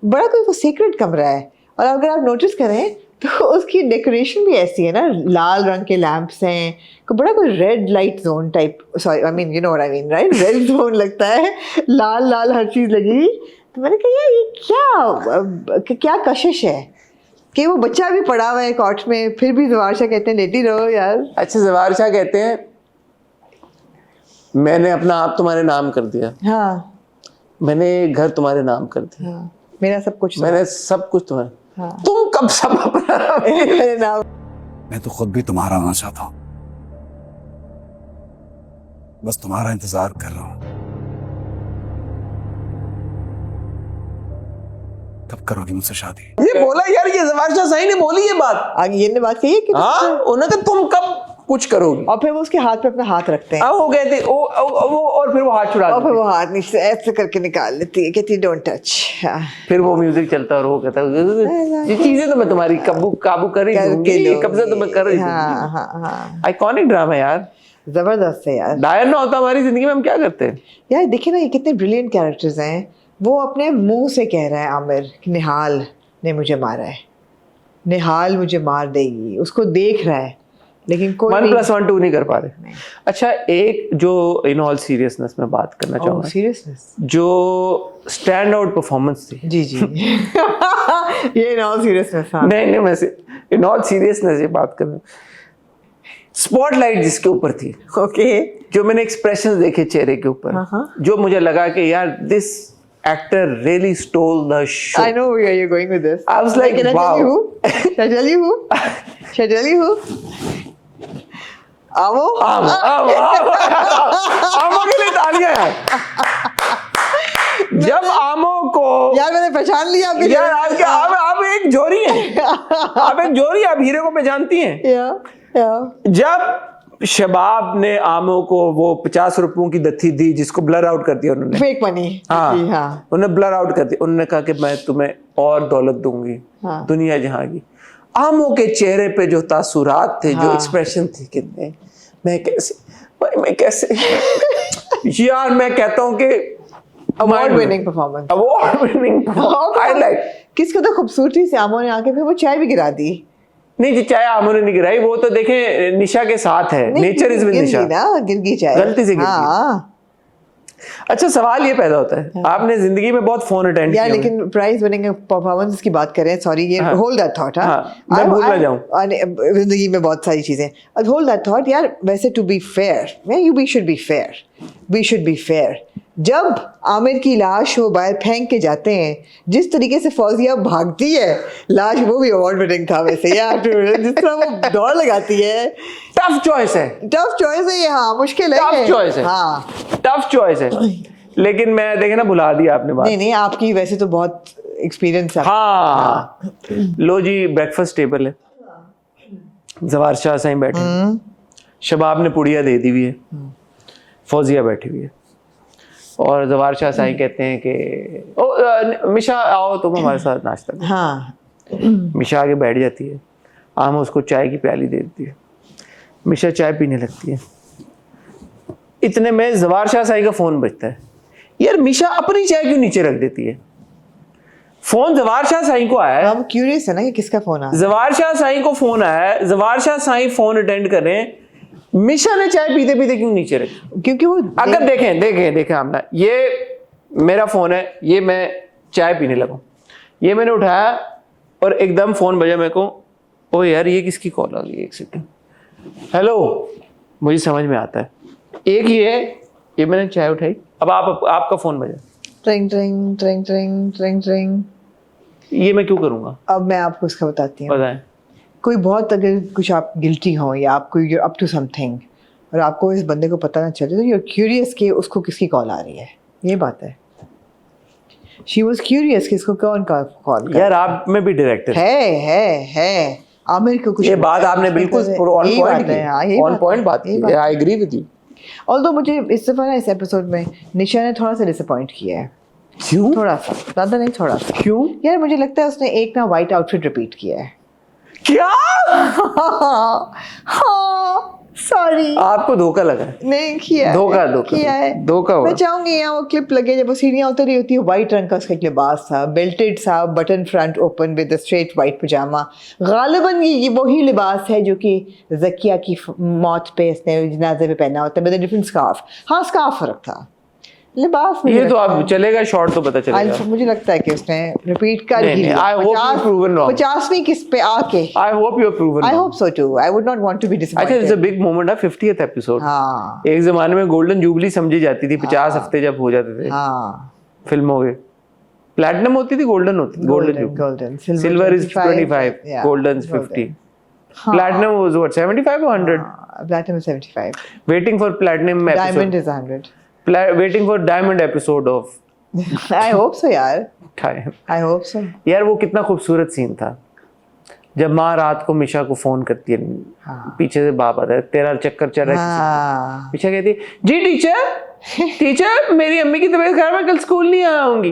बड़ा कोई वो सीक्रेट कमरा है। और अगर आप नोटिस करें तो उसकी डेकोरेशन भी ऐसी है ना, लाल रंग के लैंप्स हैं, बड़ा कोई red light zone type, sorry I mean you know what I mean right, red zone लगता है, लाल हर चीज़ लगी। तो मैंने कहा यार ये क्या कशिश है कि वो बच्चा भी पड़ा हुआ है कॉट में, फिर भी जवार शाह कहते हैं लेटी रहो यार। अच्छा, जवार शाह कहते हैं मैंने अपना आप तुम्हारे नाम कर दिया, हाँ, मैंने घर तुम्हारे नाम कर दिया, हाँ, मेरा सब कुछ, मैंने सब कुछ तुम्हारे, हाँ। तुम कब सब अपना मेरे नाम। मैं तो खुद भी तुम्हारा होना चाहता हूँ, बस तुम्हारा इंतजार कर रहा हूँ। कब करोगी मुझसे शादी? ये बोला यार, ये जवार शाह सही ने बोली ये बात, आगे ये ने बात कही है कि हाँ, उन्होंने कहा तुम कब कुछ करोगी, और फिर वो उसके हाथ पे अपना हाथ रखते हैं, वो कहते वो और फिर वो हाथ छुड़ा और फिर वो हाथ नीचे ऐसे करके निकाल लेती है, कहती डोंट टच। फिर वो म्यूजिक चलता है और वो कहता है ये चीजें तो मैं तुम्हारी काबू कर रही हूँ, कब्जा तो मैं कर रही हूँ। आइकॉनिक ड्रामा यार, जबरदस्त है यार। डायर ना होता हमारी जिंदगी में हम क्या करते हैं यार? देखिए ना, ये कितने ब्रिलियंट कैरेक्टर्स हैं। वो अपने मुंह से कह रहा है आमिर कि निहाल ने मुझे मारा है, निहाल मुझे मार देगी, उसको देख रहा है, लेकिन कोई 1+1 नहीं कर पा रहे। अच्छा, एक जो इन ऑल सीरियसनेस में बात करना चाहूँगा, सीरियसनेस, जो स्टैंड आउट परफॉर्मेंस थी, जी ये इन ऑल सीरियसनेस, नहीं वैसे इन ऑल सीरियसनेस ये बात करना, स्पॉटलाइट जिसके ऊपर थी, ओके, जो मैंने एक्सप्रेशंस देखे चेहरे के ऊपर, जो मुझे लगा कि यार this actor really stole the show. I know where you're going with this. I was like, wow. Shall I tell you who? Amo के लिए तालियां यार। जब आमो को यार मैंने पहचान लिया आपके, यार आप एक जोरी हैं, आप एक जोरी, आप हीरे को पहचानती हैं। जब शबाब ने आमो को वो 50 रुपयों की दत्ती दी, जिसको ब्लर आउट कर दिया उन्होंने, फेक मनी, हाँ, उन्होंने ब्लर आउट कर दिया, उन्होंने कहा कि मैं तुम्हें और दौलत दूंगी, दुनिया जहां की। आमो के चेहरे पे जो तासुरात थे, जो एक्सप्रेशन थी, कितने मैं कैसे यार, मैं कहता हूँ कि अवार्ड विनिंग परफॉर्मेंस, हाईलाइट। किसको तो खूबसूरती से आमो ने आके फिर वो चाय भी गिरा दी, नहीं जी, चाय आमने नहीं गिराई, वो तो देखें निशा के साथ है, नेचर इज विद निशा। गिर गई चाय, गलती से गिर गई। हाँ। अच्छा सवाल ये पैदा होता है, आपने जिंदगी में बहुत फोन अटेंड किया, लेकिन प्राइज विनिंग परफॉर्मेंस की बात करें, सॉरी ये होल्ड दैट थॉट। मैं भूल ना जाऊं, जिंदगी में बहुत सारी चीजें, होल्ड दैट थॉट यार। वैसे to be fair, we should be fair. जब आमिर की लाश वो बाहर फेंक के जाते हैं, जिस तरीके से फौजिया भागती है लाश, वो भी अवार्ड विनिंग था वैसे यार। जिस तरह वो दौड़ लगाती है, टफ चॉइस है ये। हाँ मुश्किल है, टफ चॉइस है, हाँ टफ चॉइस है। लेकिन मैं देखे ना भुला दिया आपने बात। नहीं आपकी वैसे तो बहुत एक्सपीरियंस है। हाँ लो जी, ब्रेकफास्ट टेबल है, जवार शाह साईं बैठे, शबाब ने पुड़िया दे दी हुई है, फौजिया बैठी हुई है, और जवार शाह साईं कहते हैं कि ओ मिशा आओ तुम हमारे साथ नाश्ता करो। हाँ मिशा आगे बैठ जाती है, आम उसको चाय की प्याली दे देती है, मिशा चाय पीने लगती है। इतने में जवार शाह साईं का फोन बजता है। यार मिशा अपनी चाय क्यों नीचे रख देती है? फोन जवार शाह साईं को आया है, हम क्यूरियस है ना कि किसका फोन आया। जवार शाह साईं को फोन आया है, जवार शाह साईं फोन अटेंड कर रहे हैं, मिशा ने चाय पीते पीते क्यों नीचे रखी? क्योंकि वो अगर देखें आमना, ये मेरा फोन है, ये मैं चाय पीने लगा, ये मैंने उठाया और एकदम फोन बजा मेरे को, ओ यार ये किसकी कॉल आ गई, एक सेकंड, हेलो, मुझे समझ में आता है। एक ये मैंने चाय उठाई, अब आपका फोन बजा, ट्रिंग ट्रिंग ट्रिंग ट्रिंग ट्रिंग ट्रिंग, ये मैं क्यों करूंगा? अब मैं आपको इसका बताती हूँ। बताएं। कोई बहुत अगर कुछ आप गिल्टी हो या आपको you're up to something और आपको इस बंदे को पता ना चले, तो you're curious कि उसको किसकी कॉल आ रही है, ये बात है। She was curious कि इसको कौन का कॉल कर। यार आप में भी डायरेक्टर है आमिर को कुछ, ये बात आपने बिल्कुल ऑन पॉइंट की, ऑन पॉइंट बात की, I agree with you. Although मुझे इस दफा ना इस एपिसोड में निशा ने थोड़ा सा डिसअपॉइंट किया है। क्यों? थोड़ा सा, ज़्यादा नहीं, थोड़ा सा। क्यों? यार मुझे लगता है उसने एक ना वाइट आउटफिट रिपीट किया है। क्या? हाँ सॉरी, आपको धोखा लगा है? नहीं किया, किया है। धोखा मैं चाहूंगी यहाँ वो क्लिप लगे जब वो सीढ़ियाँ उतर रही होती है, वाइट रंग का उसका एक लिबास था, बेल्टेड सा, button front open with straight white pyjama. गालिबन ये वही लिबास है जो कि जकिया की मौत पे इसने जनाजे पे पहना होता है, विद डिफरेंट स्कार्फ। हाँ स्कार्फ फर्क था, लिबास में ये तो आप चलेगा, शॉर्ट तो पता चलेगा। मुझे लगता है कि उसने रिपीट कर ही लिया। 50वीं किस पे आके I hope you are proven I wrong. hope so too. I would not want to be disappointed. अच्छा, it's a big moment है 50th एपिसोड। हाँ एक जमाने में गोल्डन जुबली समझी जाती थी, 50 हफ्ते जब हो जाते थे हाँ, फिल्मों के। प्लैटिनम होती थी, गोल्डन होती थी, golden, silver is 25, golden is 50, platinum was what 75 or 100? Platinum is 75. Waiting for platinum episode, Diamond is 100. Waiting for diamond episode of I hope so यार, टाइम। I hope so. यार वो कितना खूबसूरत सीन था जब माँ रात को मिशा को फोन करती है, पीछे से बाप आता है, तेरा चक्कर चल रहा है। हाँ मिशा कहती है, जी टीचर मेरी अम्मी की तबीयत खराब है, कल स्कूल नहीं आऊंगी।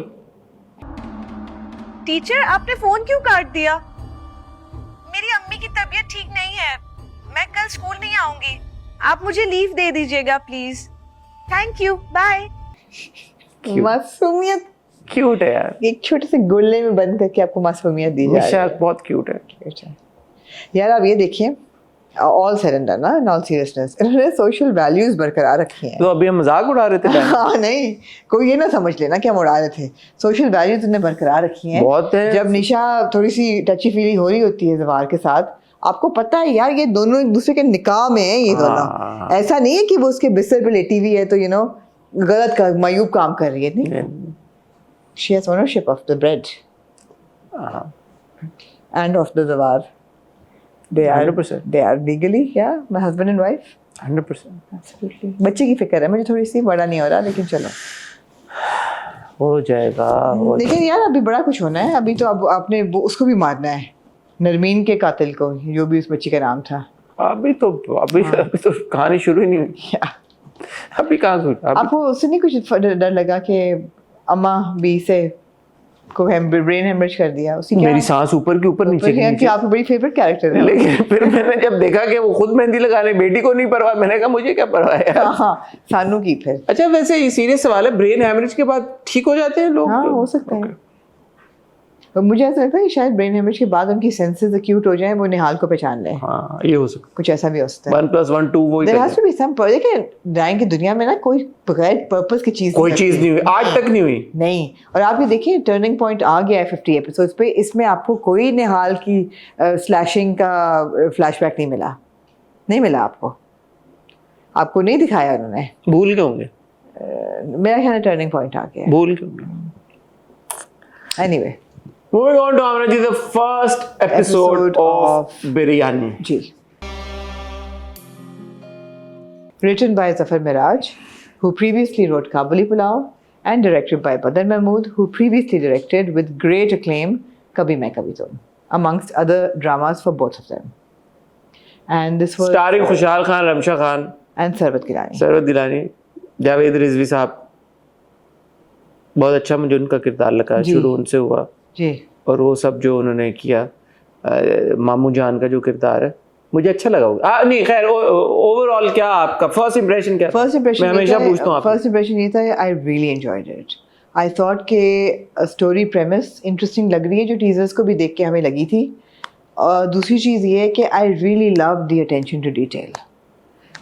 टीचर आपने फोन क्यों काट दिया? मेरी अम्मी की तबीयत ठीक नहीं है, मैं कल स्कूल नहीं आऊंगी, आप मुझे लीव दे दीजिएगा प्लीज। Thank you, bye. मासूमियत क्यूट है यार, एक छोटे से गुल्ले में बंद करके आपको मासूमियत दी जा रही मिशा है। बहुत क्यूट है। यार आप ये देखिए, ऑल सरेंडर ना, इन ऑल सीरियसनेस, इन्होंने सोशल वैल्यूज बरकरार रखी हैं। तो अभी हम मजाक उड़ा रहे थे। हाँ नहीं, कोई ये ना समझ लेना कि हम उड़ा रहे थे, सोशल वैल्यूज उन्होंने बरकरार रखी हैं। बहुत है। जब निशा थोड़ी सी टची फीली हो रही होती है जवार के साथ, आपको पता है यार ये दोनों एक दूसरे के निकाह में हैं, ये दोनों। ऐसा नहीं है कि वो उसके बिस्तर पे लेटी हुई है तो यू नो गलत का मायूब काम कर रही है, नहीं। She has ownership of the bread and of the zawar. They are 100%. They are legally, yeah, my husband and wife. 100%। Absolutely. बच्चे की फिक्र है मुझे थोड़ी सी, बड़ा नहीं हो रहा लेकिन चलो हो जाएगा। लेकिन यार अभी बड़ा कुछ होना है। अभी तो अब आपने उसको भी मारना है, नरमीन के कातिल को, जो भी उस बच्ची का नाम था। अभी तो कहानी शुरू ही नहीं हुई। अभी कहाँ शुरू? आपको उससे नहीं कुछ डर लगा कि अम्मा बी से को ब्रेन हेमरेज कर दिया? उसी मेरी सांस ऊपर की ऊपर नीचे की नीचे। आपकी बड़ी फेवरेट कैरेक्टर है। लेकिन फिर मैंने जब देखा कि वो खुद मेहंदी लगाने, बेटी को नहीं परवाह, मैंने कहा मुझे क्या परवाह है यार। हाँ, सानू की फिर। अच्छा वैसे ये सीरियस सवाल है, ब्रेन हेमरेज के बाद ठीक हो जाते हैं लोग? हाँ हो सकता है। पर मुझे ऐसा लगता है कि शायद ब्रेन हेमरेज के बाद उनकी सेंसेस एक्यूट हो जाएं, वो निहाल को पहचान लें। हाँ ये हो सकता कुछ ऐसा भी हो सकता है। 1+1 2 वही There कर has to be some देखिए ड्राइंग की दुनिया में ना कोई बगैर पर्पस की चीज कोई चीज नहीं हुई, आज तक नहीं हुई। नहीं। और आप ये देखिए टर्निंग पॉइंट आ गया है 50 एपिसोड्स पे, इसमें आपको कोई निहाल की स्लैशिंग का फ्लैशबैक नहीं मिला आपको नहीं दिखाया उन्होंने। भूल गए होंगे, मेरा ख्याल है टर्निंग पॉइंट आ गया है। भूल गए होंगे। Anyway Moving on to Amna ji, the first episode of Biryani. जी। Written by Zafar Miraj, who previously wrote Kabuli Pulao, and directed by Badr Mahmood, who previously directed with great acclaim Kabhi Main Kabhi Tum, amongst other dramas for both of them. And this was Starring Khushal Khan, Ramsha Khan, and Sarwat Gilani. Sarwat Gilani, Javed Rizvi sahab. बहुत अच्छा मुझे उनका किरदार लगा, शुरू उनसे हुआ जी। और वो सब जो उन्होंने किया, मामू जान का जो किरदार है मुझे अच्छा लगा। नहीं खैर, ओवरऑल क्या आपका फर्स्ट इंप्रेशन क्या? फर्स्ट इंप्रेशन मैं हमेशा पूछता हूँ फर्स्ट इंप्रेशन ये था, I really enjoyed it. I thought के स्टोरी प्रेमिस इंटरेस्टिंग लग रही है, जो टीजर्स को भी देख के हमें लगी थी। और दूसरी चीज़ ये है कि I really love the attention to detail.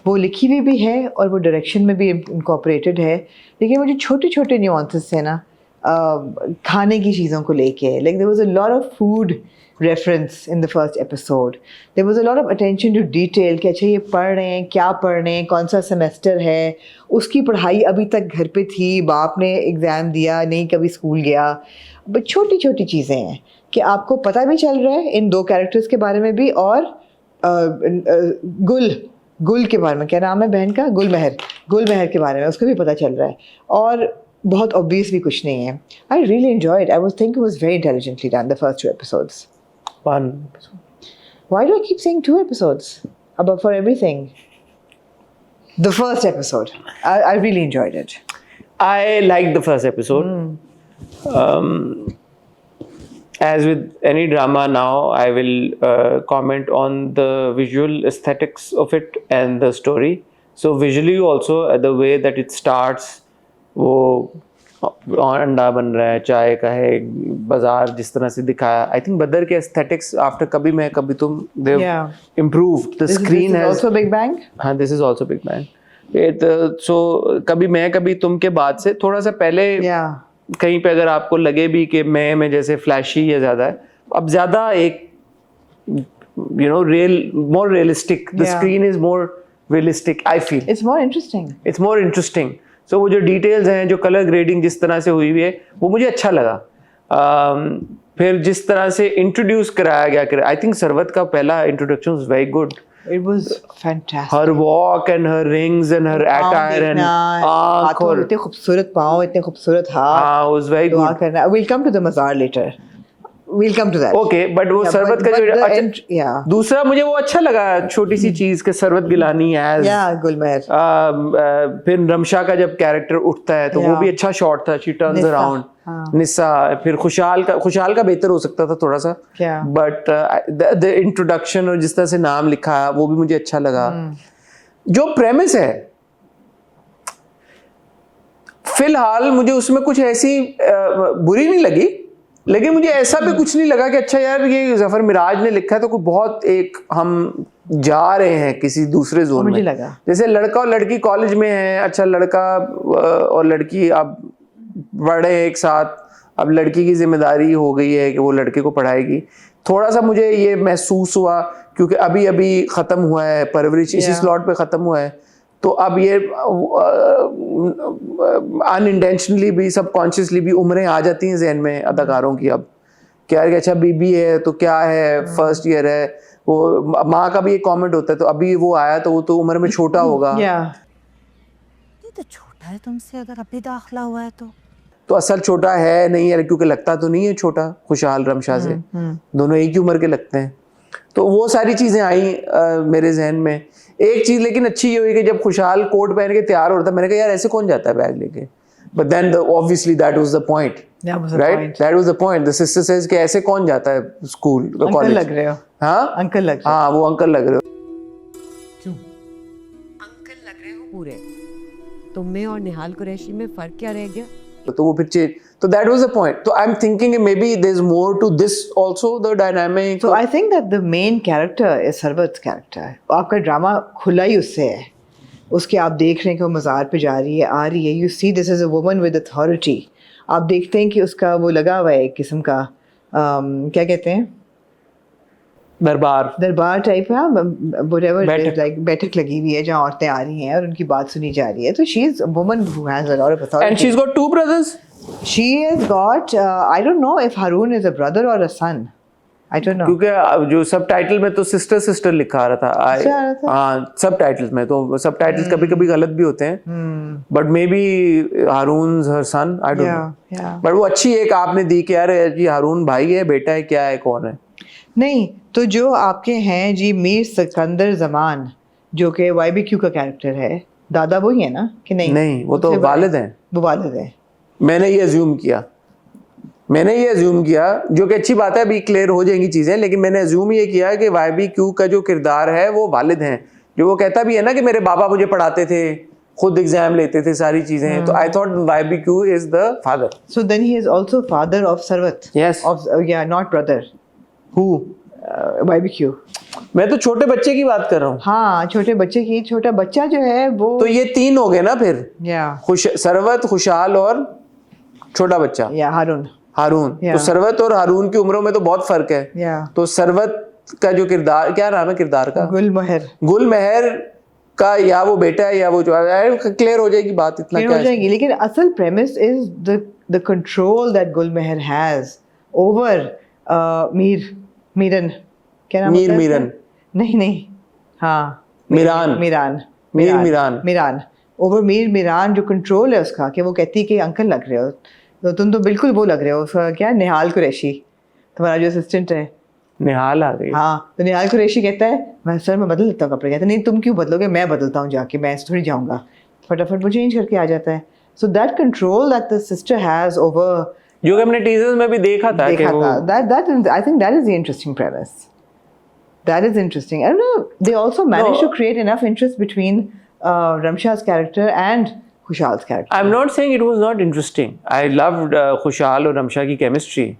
वो लिखी हुई भी है और वो डायरेक्शन में भी इनकॉर्पोरेटेड है, लेकिन वो जो छोटे छोटे न्यूआंसेस है ना खाने की चीज़ों को लेके, like there was a lot of food reference in the first episode, there was a lot of attention to detail कि अच्छा ये पढ़ रहे हैं, क्या पढ़ रहे हैं, कौन सा सेमेस्टर है, उसकी पढ़ाई अभी तक घर पे थी, बाप ने एग्ज़ाम दिया नहीं, कभी स्कूल गया। बट छोटी छोटी चीज़ें हैं कि आपको पता भी चल रहा है इन दो कैरेक्टर्स के बारे में भी, और गुल के बारे में, क्या नाम है बहन का, गुलमहर के बारे में उसको भी पता चल रहा है, और बहुत ऑब्वियस भी कुछ नहीं है। I really enjoyed, I was thinking it was very intelligently done the first 2 episodes. One. Why do I keep saying 2 episodes about for everything? The first episode, I really enjoyed it. I liked the first episode. As with any drama now, I will comment on the visual aesthetics of it and the story. So visually also, the way that it starts, वो अंडा बन रहा है, चाय का है, बाजार जिस तरह से दिखाया, आई थिंक बदर के एस्थेटिक्स आफ्टर कभी मैं कभी तुम they improved, the screen has also big bang. हाँ, this is also big bang. So कभी मैं कभी तुम के बाद से थोड़ा सा पहले कहीं पे अगर आपको लगे भी कि मैं में जैसे फ्लैशी या ज्यादा है, अब ज्यादा एक real, more realistic, the screen is more realistic, I feel it's more interesting. So वो जो डिटेल्स हैं, जो कलर ग्रेडिंग जिस तरह से हुई हुई है, वो मुझे अच्छा लगा। फिर जिस तरह से इंट्रोड्यूस कराया गया, आई थिंक सरवत का पहला introduction was very good. It was fantastic. Her walk and her rings and her attire and आँख और इतने खूबसूरत पाँव, इतने खूबसूरत हाथ। हाँ, was very good. We'll come to the मज़ार later. We'll come to that. Okay, but वो सरवत का जो अच्छा, दूसरा मुझे वो अच्छा लगा, छोटी सी चीज के सरवत गिलानी as गुलमहर। फिर रमशा का जब कैरेक्टर उठता है तो वो भी अच्छा शॉट था, she turns around. निस्सा, फिर खुशाल का बेहतर हो सकता था थोड़ा सा, बट द इंट्रोडक्शन और जिस तरह से नाम लिखा वो भी मुझे अच्छा लगा। जो प्रेमिस है फिलहाल मुझे उसमें कुछ ऐसी बुरी नहीं लगी, लेकिन मुझे ऐसा भी कुछ नहीं लगा कि अच्छा यार ये जफर मिराज ने लिखा है तो कोई बहुत एक हम जा रहे हैं किसी दूसरे जोन में। मुझे लगा जैसे लड़का और लड़की कॉलेज में है, अच्छा लड़का और लड़की अब बड़े एक साथ, अब लड़की की जिम्मेदारी हो गई है कि वो लड़के को पढ़ाएगी। थोड़ा सा मुझे ये महसूस हुआ क्योंकि अभी अभी ख़त्म हुआ है परवरिश, इसी स्लॉट पे ख़त्म हुआ है, तो अब ये अनइंटेंशनली भी सबकॉन्शियसली भी उम्रें आ जाती हैं जहन में अदाकारों की। अब क्या है, अच्छा बीबी है तो क्या है, फर्स्ट ईयर है, वो माँ का भी एक कमेंट होता है, तो अभी वो आया तो वो तो उम्र में छोटा होगा। ये तो छोटा है तुमसे, अगर अभी दाखिला हुआ है तो असल छोटा है नहीं है, क्योंकि लगता तो नहीं है छोटा खुशहाल रमशा से, दोनों एक ही उम्र के लगते हैं। तो वो सारी चीज़ें आई मेरे जहन में। एक चीज़ लेकिन अच्छी ये हुई कि जब खुशहाल कोट पहन के तैयार हो रहा था, मैंने कहा यार ऐसे कौन जाता है बैग लेके, but then obviously that was the point, right, that was the point. The sister says कि ऐसे कौन जाता है स्कूल कॉलेज। अंकल लग रहे हो। हाँ अंकल लग रहे हो। हाँ वो अंकल लग रहे हो। क्यों अंकल लग रहे हो पूरे? तुम में और निहाल कुरैशी में फर्क क्या रह गया? तो वो फिर चेंज, तो दैट वाज द पॉइंट. तो I am thinking maybe there is more to this also the dynamic. So I think that the main character is Sarvat's character. आपका ड्रामा खुला ही उससे है. उसके आप देख रहे हैं कि वो मज़ार पे जा रही है, आ रही है. You see this is a woman with authority. आप देखते हैं कि उसका वो लगा हुआ है एक किस्म का क्या कहते हैं, दरबार टाइप है, whatever it is, like बैठक लगी हुई है जहाँ औरतें आ रही हैं और उनकी बात सुनी जा रही है. तो she is a woman who has a lot of authority. And she's got 2 brothers. She has got I don't know if Harun is a brother or a son. I don't know. क्योंकि जो सब टाइटल में तो सिस्टर लिखा आ रहा था. हाँ, सब टाइटल्स में तो सब टाइटल्स कभी कभी गलत भी होते हैं, but maybe Haroon her son, I don't know. But वो अच्छी एक आपने दी कि यार जी हारून भाई है, बेटा है, क्या है, कौन है. नहीं तो जो आपके हैं जी मीर सिकंदर जमान जो कि YBQ का कैरेक्टर है, दादा वही है ना कि नहीं? नहीं, वो तो वालिद हैं. वो वालिद है. मैंने ये अज्यूम किया, जो कि अच्छी बात है, अभी क्लियर हो जाएंगी चीजें, लेकिन मैंने अज्यूम ये किया कि YBQ का जो किरदार है वो वालिद हैं. जो वो कहता भी है ना कि मेरे बाबा मुझे पढ़ाते थे, खुद एग्जाम लेते थे, सारी चीजें. तो I thought YBQ is the father. So then he is also father of Sarvat. Yes. Of not brother. Who? YBQ. मैं तो छोटे बच्चे की बात कर रहा हूँ. हाँ, छोटे बच्चे की. छोटा बच्चा जो है वो, तो ये 3 हो गए ना फिर. सरवत, खुशहाल और छोटा बच्चा. हारून. तो सरवत और हारून की उम्रों में तो बहुत फर्क है. तो सरवत का जो किरदार, क्या नाम है किरदार का? गुलमहर का, या वो बेटा है या वो जो क्लियर हो जाएगी बात, इतना क्या हो जाएगी. लेकिन असल premise is the control that Gulmohar has over Meeran. क्या नाम है? मीरन नहीं. हाँ, मीरान. ओवर मीरान जो कंट्रोल है उसका, कि वो कहती है कि अंकल लग रहे हो, तो तुम तो बिल्कुल वो लग रहे हो. उसका क्या, निहाल कुरैशी तुम्हारा जो असिस्टेंट है. निहाल आ गई. हाँ, तो निहाल कुरैशी कहता है मैं बदल लेता हूँ कपड़े. कहता है नहीं तुम क्यों बदलोगे, मैं बदलता हूँ जाके, मैं थोड़ी जाऊँगा. फटाफट वो चेंज करके आ जाता है. So that control that the sister has over, जो कि हमने टीजर्स में भी देखा था कि वो, that I think that is the interesting premise. That is interesting. I don't know. They also managed to create enough interest between Ramsha's character and Khushal's character. I'm not saying it was not interesting. I loved Khushal और रमशा की chemistry.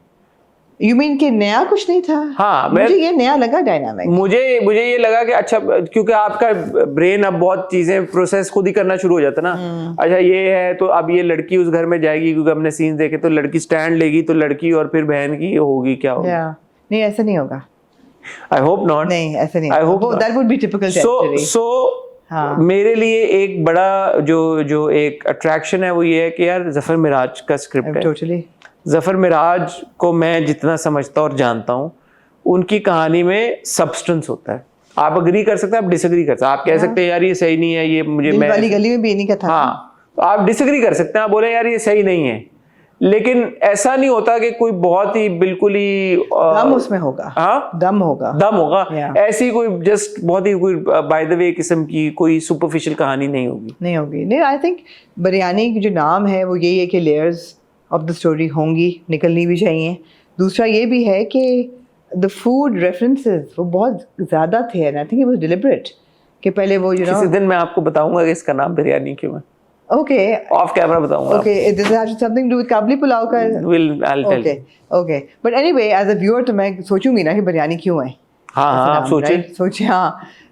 You mean कि नया कुछ नहीं था? हाँ, मुझे ये नया लगा डायनामिक. मुझे ये लगा कि अच्छा, क्योंकि आपका ब्रेन अब बहुत चीजें प्रोसेस खुद ही करना शुरू हो जाता ना. अच्छा ये है, तो अब ये लड़की उस घर में जाएगी, क्योंकि हमने सीन्स देखे, तो लड़की स्टैंड लेगी, तो लड़की और फिर बहन की होगी, क्या होगी? नहीं, ऐसा नहीं होगा. I hope not. नहीं, ऐसा नहीं. I hope that would be typical territory. So मेरे लिए एक बड़ा जो एक अट्रैक्शन है वो ये है कि यार जफर मिराज का स्क्रिप्ट है. Totally. जफर मिराज को मैं जितना समझता और जानता हूँ, उनकी कहानी में सब्सटेंस होता है. आप अग्री कर सकते हैं, आप डिसएग्री कर सकते हैं. आप कह सकते हैं यार ये सही नहीं है, ये मुझे दिल वाली गली में भी नहीं था. हाँ, तो आप डिसएग्री कर सकते हैं, आप बोले यार ये सही नहीं है, लेकिन ऐसा नहीं होता कि कोई बहुत ही बिल्कुल ही दम उसमें होगा. हाँ, दम होगा. ऐसी कोई जस्ट बहुत ही कोई बाय द वे किस्म की कोई सुपरफिशियल कहानी नहीं होगी. नहीं, आई थिंक बिरयानी की जो नाम है वो यही है कि लेयर्स ऑफ द स्टोरी होंगी, निकलनी भी चाहिए. दूसरा ये भी है कि द फूड रेफरेंसेस वो बहुत ज़्यादा थे, and I think it was deliberate कि पहले वो किसी दिन मैं आपको बताऊंगा कि इसका नाम बिरयानी क्यों है. Okay. Off camera बताऊंगा. Okay, does it have something to do with काबली pulao का? I'll tell you. Okay. But anyway, as a viewer तो मैं सोचूंगी ना कि बिरयानी क्यों है. हाँ, आप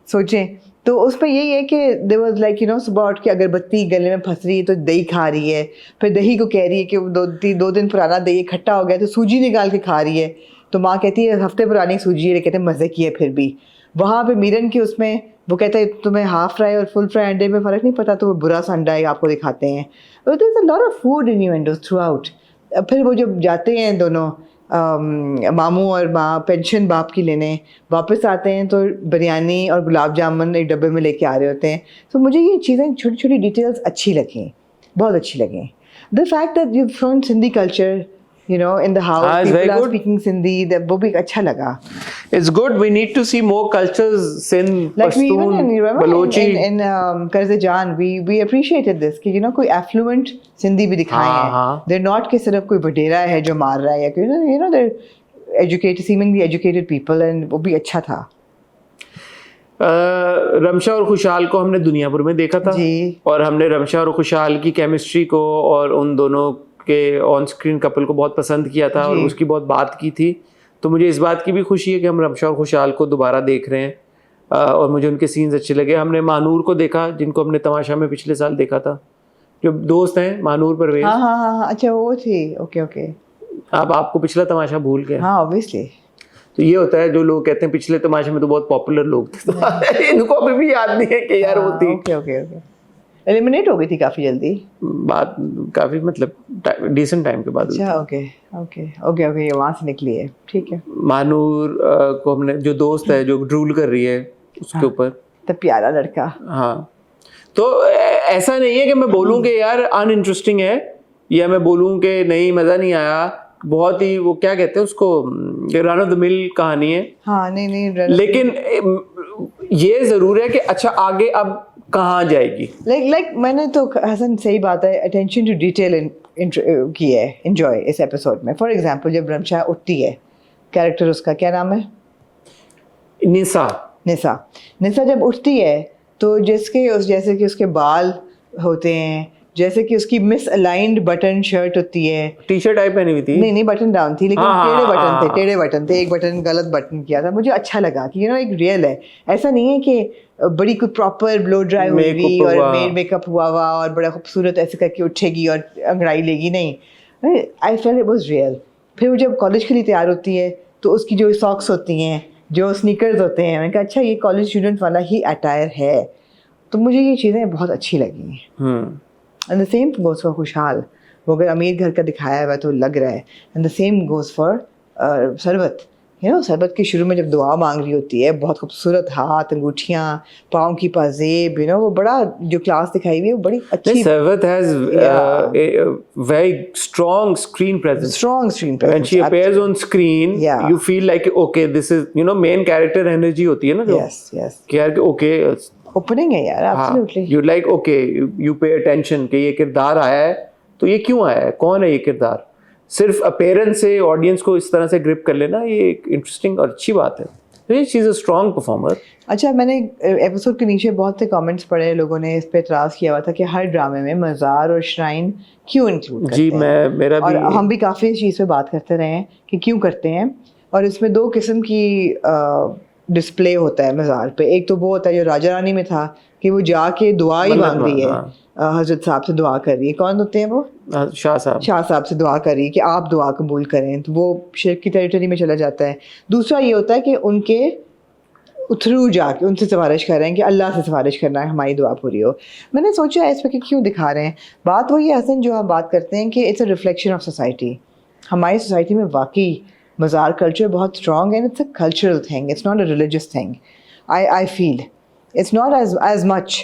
सोचें. तो उसमें यही है कि there was like सुबह उठ के अगरबत्ती गले में फंस रही है तो दही खा रही है, फिर दही को कह रही है कि 2 दिन पुराना दही इकट्ठा हो गया, तो सूजी निकाल के खा रही है. तो माँ कहती है हफ्ते पुरानी सूजी है, कहते हैं मज़े की है. फिर भी वहाँ पे मीरन की उसमें वो कहता है तुम्हें हाफ फ्राई और फुल फ्राई अंडे में फ़र्क नहीं पता, तो वो बुरा सा अंडा आपको दिखाते हैं. There is a lot of food innuendos throughout. फिर वो जब जाते हैं दोनों मामू और माँ पेंशन बाप की लेने, वापस आते हैं तो बिरयानी और गुलाब जामुन एक डब्बे में लेके आ रहे होते हैं. तो मुझे ये चीज़ें छोटी छोटी डिटेल्स अच्छी लगें, बहुत अच्छी लगें. The fact that you from Sindhi culture in the house, people are speaking Sindhi, that वो भी अच्छा लगा. It's good. We need to see more cultures, Sindh, like Pashtun, Balochi. in Karzajan, we appreciated this कि कोई affluent Sindhi भी दिखाए हैं. They're not कि सिर्फ कोई बडेरा है जो मार रहा है, या they're educated, seemingly educated people, and वो भी अच्छा था. रमशा और खुशहाल को हमने दुनियापुर में देखा था, और हमने रमशा और खुशहाल की केमिस्ट्री को और उन दोनों आपके ऑन स्क्रीन कपल को बहुत पसंद किया था और जी। उसकी बहुत बात की थी, तो मुझे इस बात की भी खुशी है कि हम रमशा और खुशहाल को दोबारा देख रहे हैं और मुझे उनके सीन्स अच्छे लगे। हमने मानूर को देखा, जिनको हमने तमाशा में पिछले साल देखा था, जो दोस्त हैं मानूर परवेज। हाँ हाँ हाँ, अच्छा वो थी, ओके ओके। आपको पिछला तमाशा भूल गए। हाँ ऑब्वियसली। तो ये होता है, जो लोग कहते हैं पिछले तमाशे में तो बहुत पॉपुलर लोग थे, तो इनको अभी भी याद नहीं है कि यार वो थी। Okay okay okay. एलिमिनेट हो गई थी काफी जल्दी, बात काफी मतलब डिसेंट टाइम के बाद। अच्छा ओके ओके ओके ओके, ये वहाँ से निकली है, ठीक है। मानूर को हमने, जो दोस्त है जो ड्रूल कर रही है उसके ऊपर, तो प्यारा लड़का। हाँ, तो ऐसा नहीं है कि मैं बोलूँ कि यार अनइंटरेस्टिंग है, या मैं बोलूँ कि नहीं मज़ा नहीं आया, बहुत ही वो क्या कहते हैं उसको, रन ऑफ द मिल कहानी है। हाँ नहीं नहीं, लेकिन ये ज़रूर है कि अच्छा आगे अब कहाँ जाएगी। लाइक मैंने तो हसन सही बात है, अटेंशन टू डिटेल की है, एंजॉय इस एपिसोड में। फॉर एग्जांपल जब रमशा उठती है, कैरेक्टर उसका क्या नाम है, निसा। निसा जब उठती है तो जैसे कि उसके बाल होते हैं, जैसे कि उसकी मिस अलाइंड बटन शर्ट होती है, टी शर्ट टाइप पहनी हुई थी, नहीं बटन डाउन थी, लेकिन हाँ, टेढ़े बटन थे, एक बटन गलत बटन किया था। मुझे अच्छा लगा कि एक रियल है, ऐसा नहीं है कि बड़ी कोई प्रॉपर ब्लो ड्राई हुई और मेकअप हुआ और बड़ा खूबसूरत ऐसे करके उठेगी और अंगड़ाई लेगी, नहीं, I felt it was real. फिर वो जब कॉलेज के लिए तैयार होती है तो उसकी जो सॉक्स होती हैं, जो स्नीकर्स होते हैं, मैंने कहा अच्छा ये कॉलेज स्टूडेंट वाला ही अटायर है, तो मुझे ये चीज़ें बहुत अच्छी लगी। And the same goes for खुशहाल, वो अगर अमीर घर का दिखाया हुआ तो लग रहा है। And the same goes for sharbat, सरबत के शुरू में जब दुआ मांग रही होती है, बहुत खूबसूरत हाथ, अंगूठियाँ, पाँव की पाजेब, वो बड़ा जो क्लास दिखाई हुई है वो बड़ी अच्छी। सरबत has very strong screen presence. When she appears on screen, you feel like okay, this is main character energy होती है ना जो। Yes. कि यार okay, ओपनिंग है यार, absolutely. You like okay, you pay attention कि ये किरदार आया है तो ये क्यों आया है, कौन है ये किरदार। सिर्फ अपीयरेंस से ऑडियंस को इस तरह से ग्रिप कर लेना, ये एक इंटरेस्टिंग और अच्छी बात है। She is a strong performer. अच्छा, मैंने एपिसोड के नीचे बहुत से कमेंट्स पढ़े, लोगों ने इस पे एतराज़ किया हुआ था कि हर ड्रामे में मज़ार और श्राइन क्यों इंक्लूड करते हैं। जी, मेरा भी, और हम भी काफ़ी इस चीज़ पे बात करते रहे हैं कि क्यों करते हैं। और इसमें दो किस्म की डिस्प्ले होता है मज़ार पे। एक तो वो होता है जो राजा रानी में था कि वो जाके दुआ ही मांग रही है, हजरत साहब से दुआ कर रही है। कौन होते हैं वो? शाह साहब से दुआ कर रही है कि आप दुआ कबूल करें, तो वो शिर्क की टेरिटरी में चला जाता है। दूसरा ये होता है कि उनके थ्रू जाके उनसे सिफारिश कर रहे हैं कि अल्लाह से सिफारिश करना है हमारी दुआ पूरी हो। मैंने सोचा इस पर कि क्यों दिखा रहे हैं। बात वही है हसन जो हम बात करते हैं कि it's a reflection of society. हमारी सोसाइटी में वाकई मज़ार कल्चर बहुत स्ट्रॉन्ग है, it's a cultural thing, it's not a religious thing. I feel it's not as much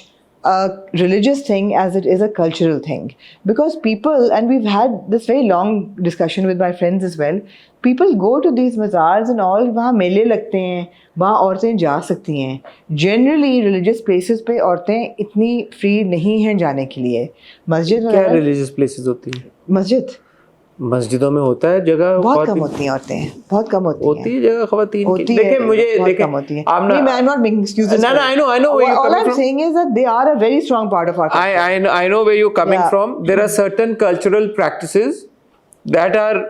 a religious thing as it is a cultural thing, because people, and we've had this very long discussion with my friends as well, people go to these bazaars and all, वहाँ मेले लगते हैं, वहाँ औरतें जा सकती हैं। generally religious places पे औरतें इतनी free नहीं हैं जाने के लिए। मस्जिद क्या religious places होती हैं? मस्जिदों में होता है जगह, बहुत कम होती हैं औरतें, बहुत कम होती है जगह खवातीन की। देखिए मुझे कम होती है। I'm not making excuses. No, I know where you're coming from. All I'm saying is that they are a very strong part of our culture. I know where you're coming from. There are certain cultural practices that are,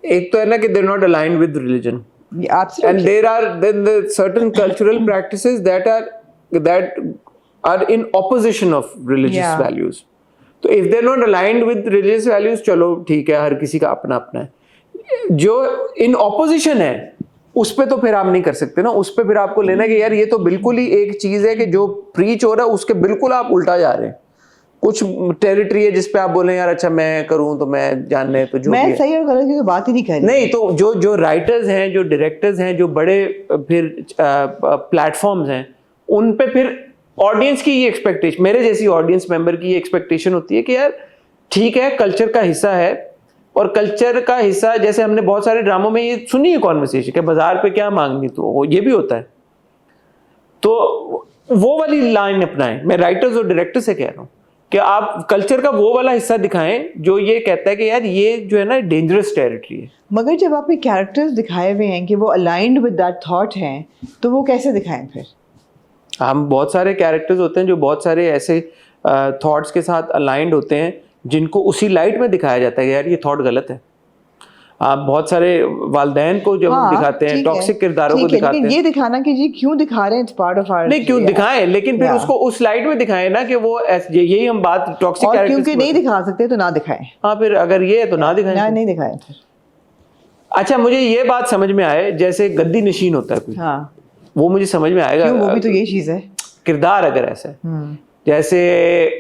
एक तो है ना कि they're not aligned with religion. Absolutely. And there are then the certain cultural practices that are in opposition of religious values. तो if they're not aligned with religious values, चलो ठीक है, हर किसी का अपना अपना है। जो in opposition है उस पे तो फिर आप नहीं कर सकते ना, उस पे फिर आपको लेना है कि यार ये तो बिल्कुल ही एक चीज़ है कि जो प्रीच हो रहा है उसके बिल्कुल आप उल्टा जा रहे हैं। कुछ टेरिटरी है जिस पे आप बोले यार अच्छा मैं करूं तो मैं जानने तो जो मैं सही और गलत की तो बात ही नहीं कर रही। नहीं, तो जो राइटर्स हैं, जो डायरेक्टर्स हैं, जो बड़े फिर प्लेटफॉर्म्स हैं, उन पे फिर ऑडियंस की ये एक्सपेक्टेशन, मेरे जैसी ऑडियंस मेंबर की ये एक्सपेक्टेशन होती है कि यार ठीक है, कल्चर का हिस्सा है। और कल्चर का हिस्सा, जैसे हमने बहुत सारे ड्रामों में ये सुनी है कॉन्वर्सेशन कि बाजार पे क्या मांगनी, तो ये भी होता है। तो वो वाली लाइन अपनाएं। मैं राइटर्स और डायरेक्टर से कह रहा हूँ कि आप कल्चर का वो वाला हिस्सा दिखाएं जो ये कहता है कि यार ये जो है ना डेंजरस टेरिटरी है। मगर जब आपके कैरेक्टर्स दिखाए हुए हैं कि वो अलाइंड विद दैट थॉट हैं, तो वो कैसे दिखाएं फिर? हम बहुत सारे कैरेक्टर्स होते हैं जो बहुत सारे ऐसे थॉट्स के साथ अलाइंड होते हैं जिनको उसी लाइट में दिखाया जाता है कि यार ये थॉट गलत है। आप बहुत सारे वालिदैन को जब हाँ, दिखाते हैं, ठीक है, टॉक्सिक किरदारों को ठीक है, दिखाते लेकिन हैं, ये दिखाना कि जी क्यों दिखा रहे हैं, इट्स पार्ट ऑफ आवर, नहीं क्यों दिखाएं, लेकिन फिर Yeah. उसको उस लाइट में दिखाएं ना कि वो यही हम बात टॉक्सिक और कैरेक्टर्स क्योंकि नहीं दिखा सकते तो ना दिखाएं, हाँ फिर अगर ये है तो ना दिखाएं। ना नहीं दिखाएं फिर। अच्छा, मुझे ये बात समझ में आए, जैसे गद्दी नशीन होता है कोई, हाँ, वो मुझे समझ में आएगा, क्यों, वो भी तो यही चीज है। किरदार अगर ऐसा है, जैसे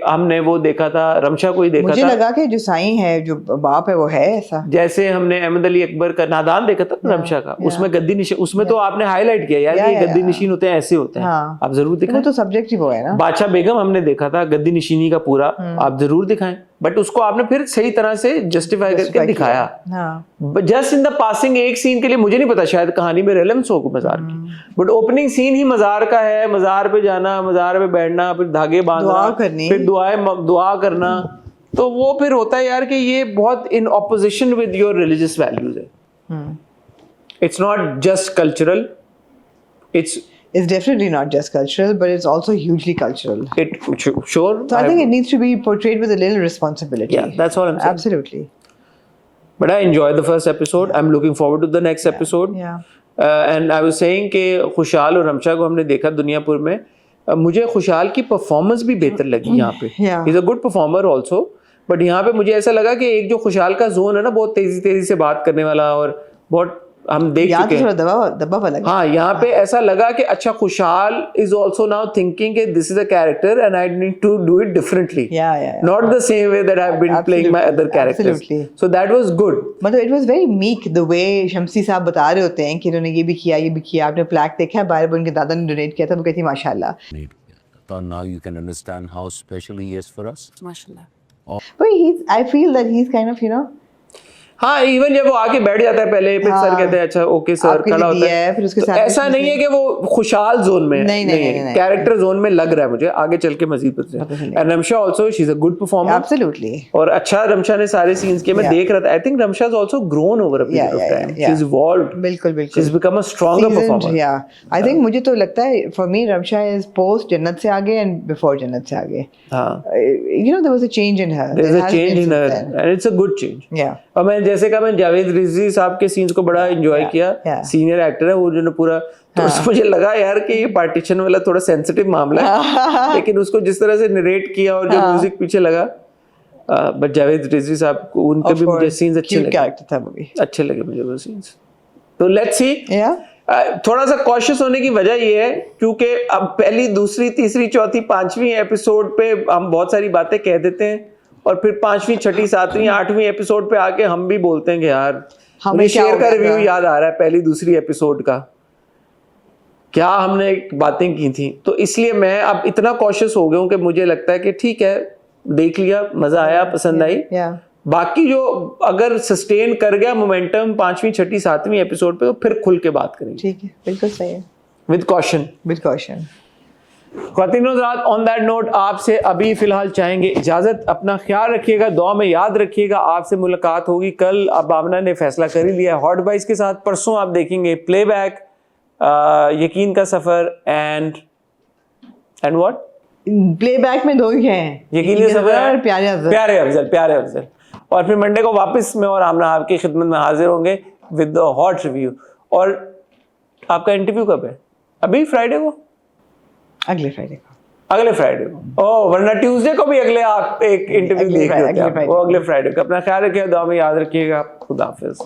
हमने वो देखा था, रमशा को ही देखा मुझे था, लगा कि जो साईं है, जो बाप है, वो है ऐसा। जैसे हमने अहमद अली अकबर का नादान देखा था रमशा का, उसमें गद्दी नशीन, उसमें तो आपने हाईलाइट किया यार ये गद्दी नशीन होते हैं, ऐसे होते हैं, हाँ। आप जरूर दिखाएं। वो तो सब्जेक्ट ही वो है ना। बादशाह बेगम हमने देखा था गद्दी नशीनी का पूरा, आप जरूर दिखाएं, बट उसको आपने फिर सही तरह से जस्टिफाई करके दिखाया। जस्ट इन द पासिंग एक सीन के लिए, मुझे नहीं पता शायद कहानी में रेलेवेंस हो मजार की, बट ओपनिंग सीन ही मजार का है, मजार पे जाना, मजार पे बैठना, फिर धागे बांधना, फिर दुआ करना, तो वो फिर होता है यार कि ये बहुत in opposition with your religious values है। It's not just cultural, It's definitely not just cultural, but it's also hugely cultural. Sure. So I think it needs to be portrayed with a little responsibility. Yeah, that's all I'm saying. Absolutely. But I enjoyed the first episode. I'm looking forward to the next episode. Yeah. And I was saying कि खुशहाल और रमशा को हमने देखा दुनियापुर में, मुझे खुशहाल की परफॉर्मेंस भी बेहतर लगी यहाँ पे। He's a good performer also. But यहाँ पे मुझे ऐसा लगा कि एक जो खुशहाल का जोन है ना, बहुत तेजी से बात करने वाला और बहुत हम देख चुके हैं, दबा वाला। हाँ, यहाँ पे ऐसा लगा कि अच्छा खुशहाल is also now thinking कि this is a character and I need to do it differently. Yeah. Not the same way that I've been playing my other characters. Absolutely. So that was good. मतलब it was very meek the way Shamsi साहब बता रहे होते हैं कि इन्होंने ये भी किया, ये भी किया। आपने प्लैक देखा है, बाहर उनके दादा ने डोनेट किया था, वो कहती माशाल्लाह। So now you can understand how special he is for us. माशाल्लाह। But I feel that he's kind of, you know, हाँ, इवन जब वो आके बैठ जाता है पहले, फिर सर कहते हैं अच्छा ओके सर, खड़ा होता है, फिर उसके तो साथ ऐसा नहीं है कि वो खुशहाल जोन में है, नहीं, कैरेक्टर जोन में लग रहा है मुझे, आगे चल के मजीद पता है। And Ramsha also she is a good performer, absolutely, और अच्छा रमशा ने सारे सीन्स किए, मैं देख रहा था, I think Ramsha is also grown over a period of time, she is evolved, बिल्कुल she is become a stronger performer. Yeah I think मुझे तो लगता है for me Ramsha is post Jannat से आगे एंड बिफोर जन्नत से आगे। हां, you know there was a change in her, there is a change in her and it's a good change. Yeah, और मैं जैसे कहा, मैं जावेद रिजवी साहब के सीन्स को बड़ा एंजॉय किया, सीनियर एक्टर है वो, जो पूरा, तो मुझे लगा यार कि ये पार्टीशन वाला थोड़ा सेंसिटिव मामला है, लेकिन उसको जिस तरह से नरेट किया और जो म्यूजिक पीछे लगा, बट जावेद रिजवी साहब को उनके भी मुझे सीन्स अच्छे लगे मुझे वो सीन्स। तो लेट्स सी, थोड़ा सा कॉशियस होने की वजह ये है क्योंकि अब पहली, दूसरी, तीसरी, चौथी, पांचवी एपिसोड पे हम बहुत सारी बातें कह देते हैं, और फिर पांचवी, छठी, सातवीं, आठवीं एपिसोड पे आके हम भी बोलते हैं कि यार हमें शेयर का रिव्यू याद आ रहा है पहली दूसरी एपिसोड का, क्या हमने बातें की थी। तो इसलिए मैं अब इतना कॉशियस हो गया हूँ कि मुझे लगता है कि ठीक है, देख लिया, मजा आया, पसंद आई, बाकी जो अगर सस्टेन कर गया मोमेंटम पांचवी, छठी, सातवीं एपिसोड पे, तो फिर खुल के बात करेंगे। ठीक है, बिल्कुल सही है, with caution. ख्वातीन Hazrat, on that note आपसे अभी फिलहाल चाहेंगे इजाज़त, अपना ख्याल रखिएगा, दुआ में याद रखिएगा, आपसे मुलाकात होगी कल। अब आमना ने फैसला कर ही लिया है हॉट बाइस के साथ, परसों आप देखेंगे प्लेबैक, यकीन का सफ़र एंड व्हाट, प्लेबैक में दो ही हैं, यकीन का सफ़र, प्यारे अफजल, और फिर मंडे को वापस मैं और आमना आपकी खिदमत में हाजिर होंगे विद द हॉट रिव्यू। और आपका इंटरव्यू कब है? अभी फ्राइडे को, अगले फ्राइडे को। ओह, वरना ट्यूसडे को भी अगले आप एक इंटरव्यू देख रहे हो, वो अगले फ्राइडे को। अपना ख्याल रखिएगा, दुआ में याद रखिएगा, खुदा हाफिज़।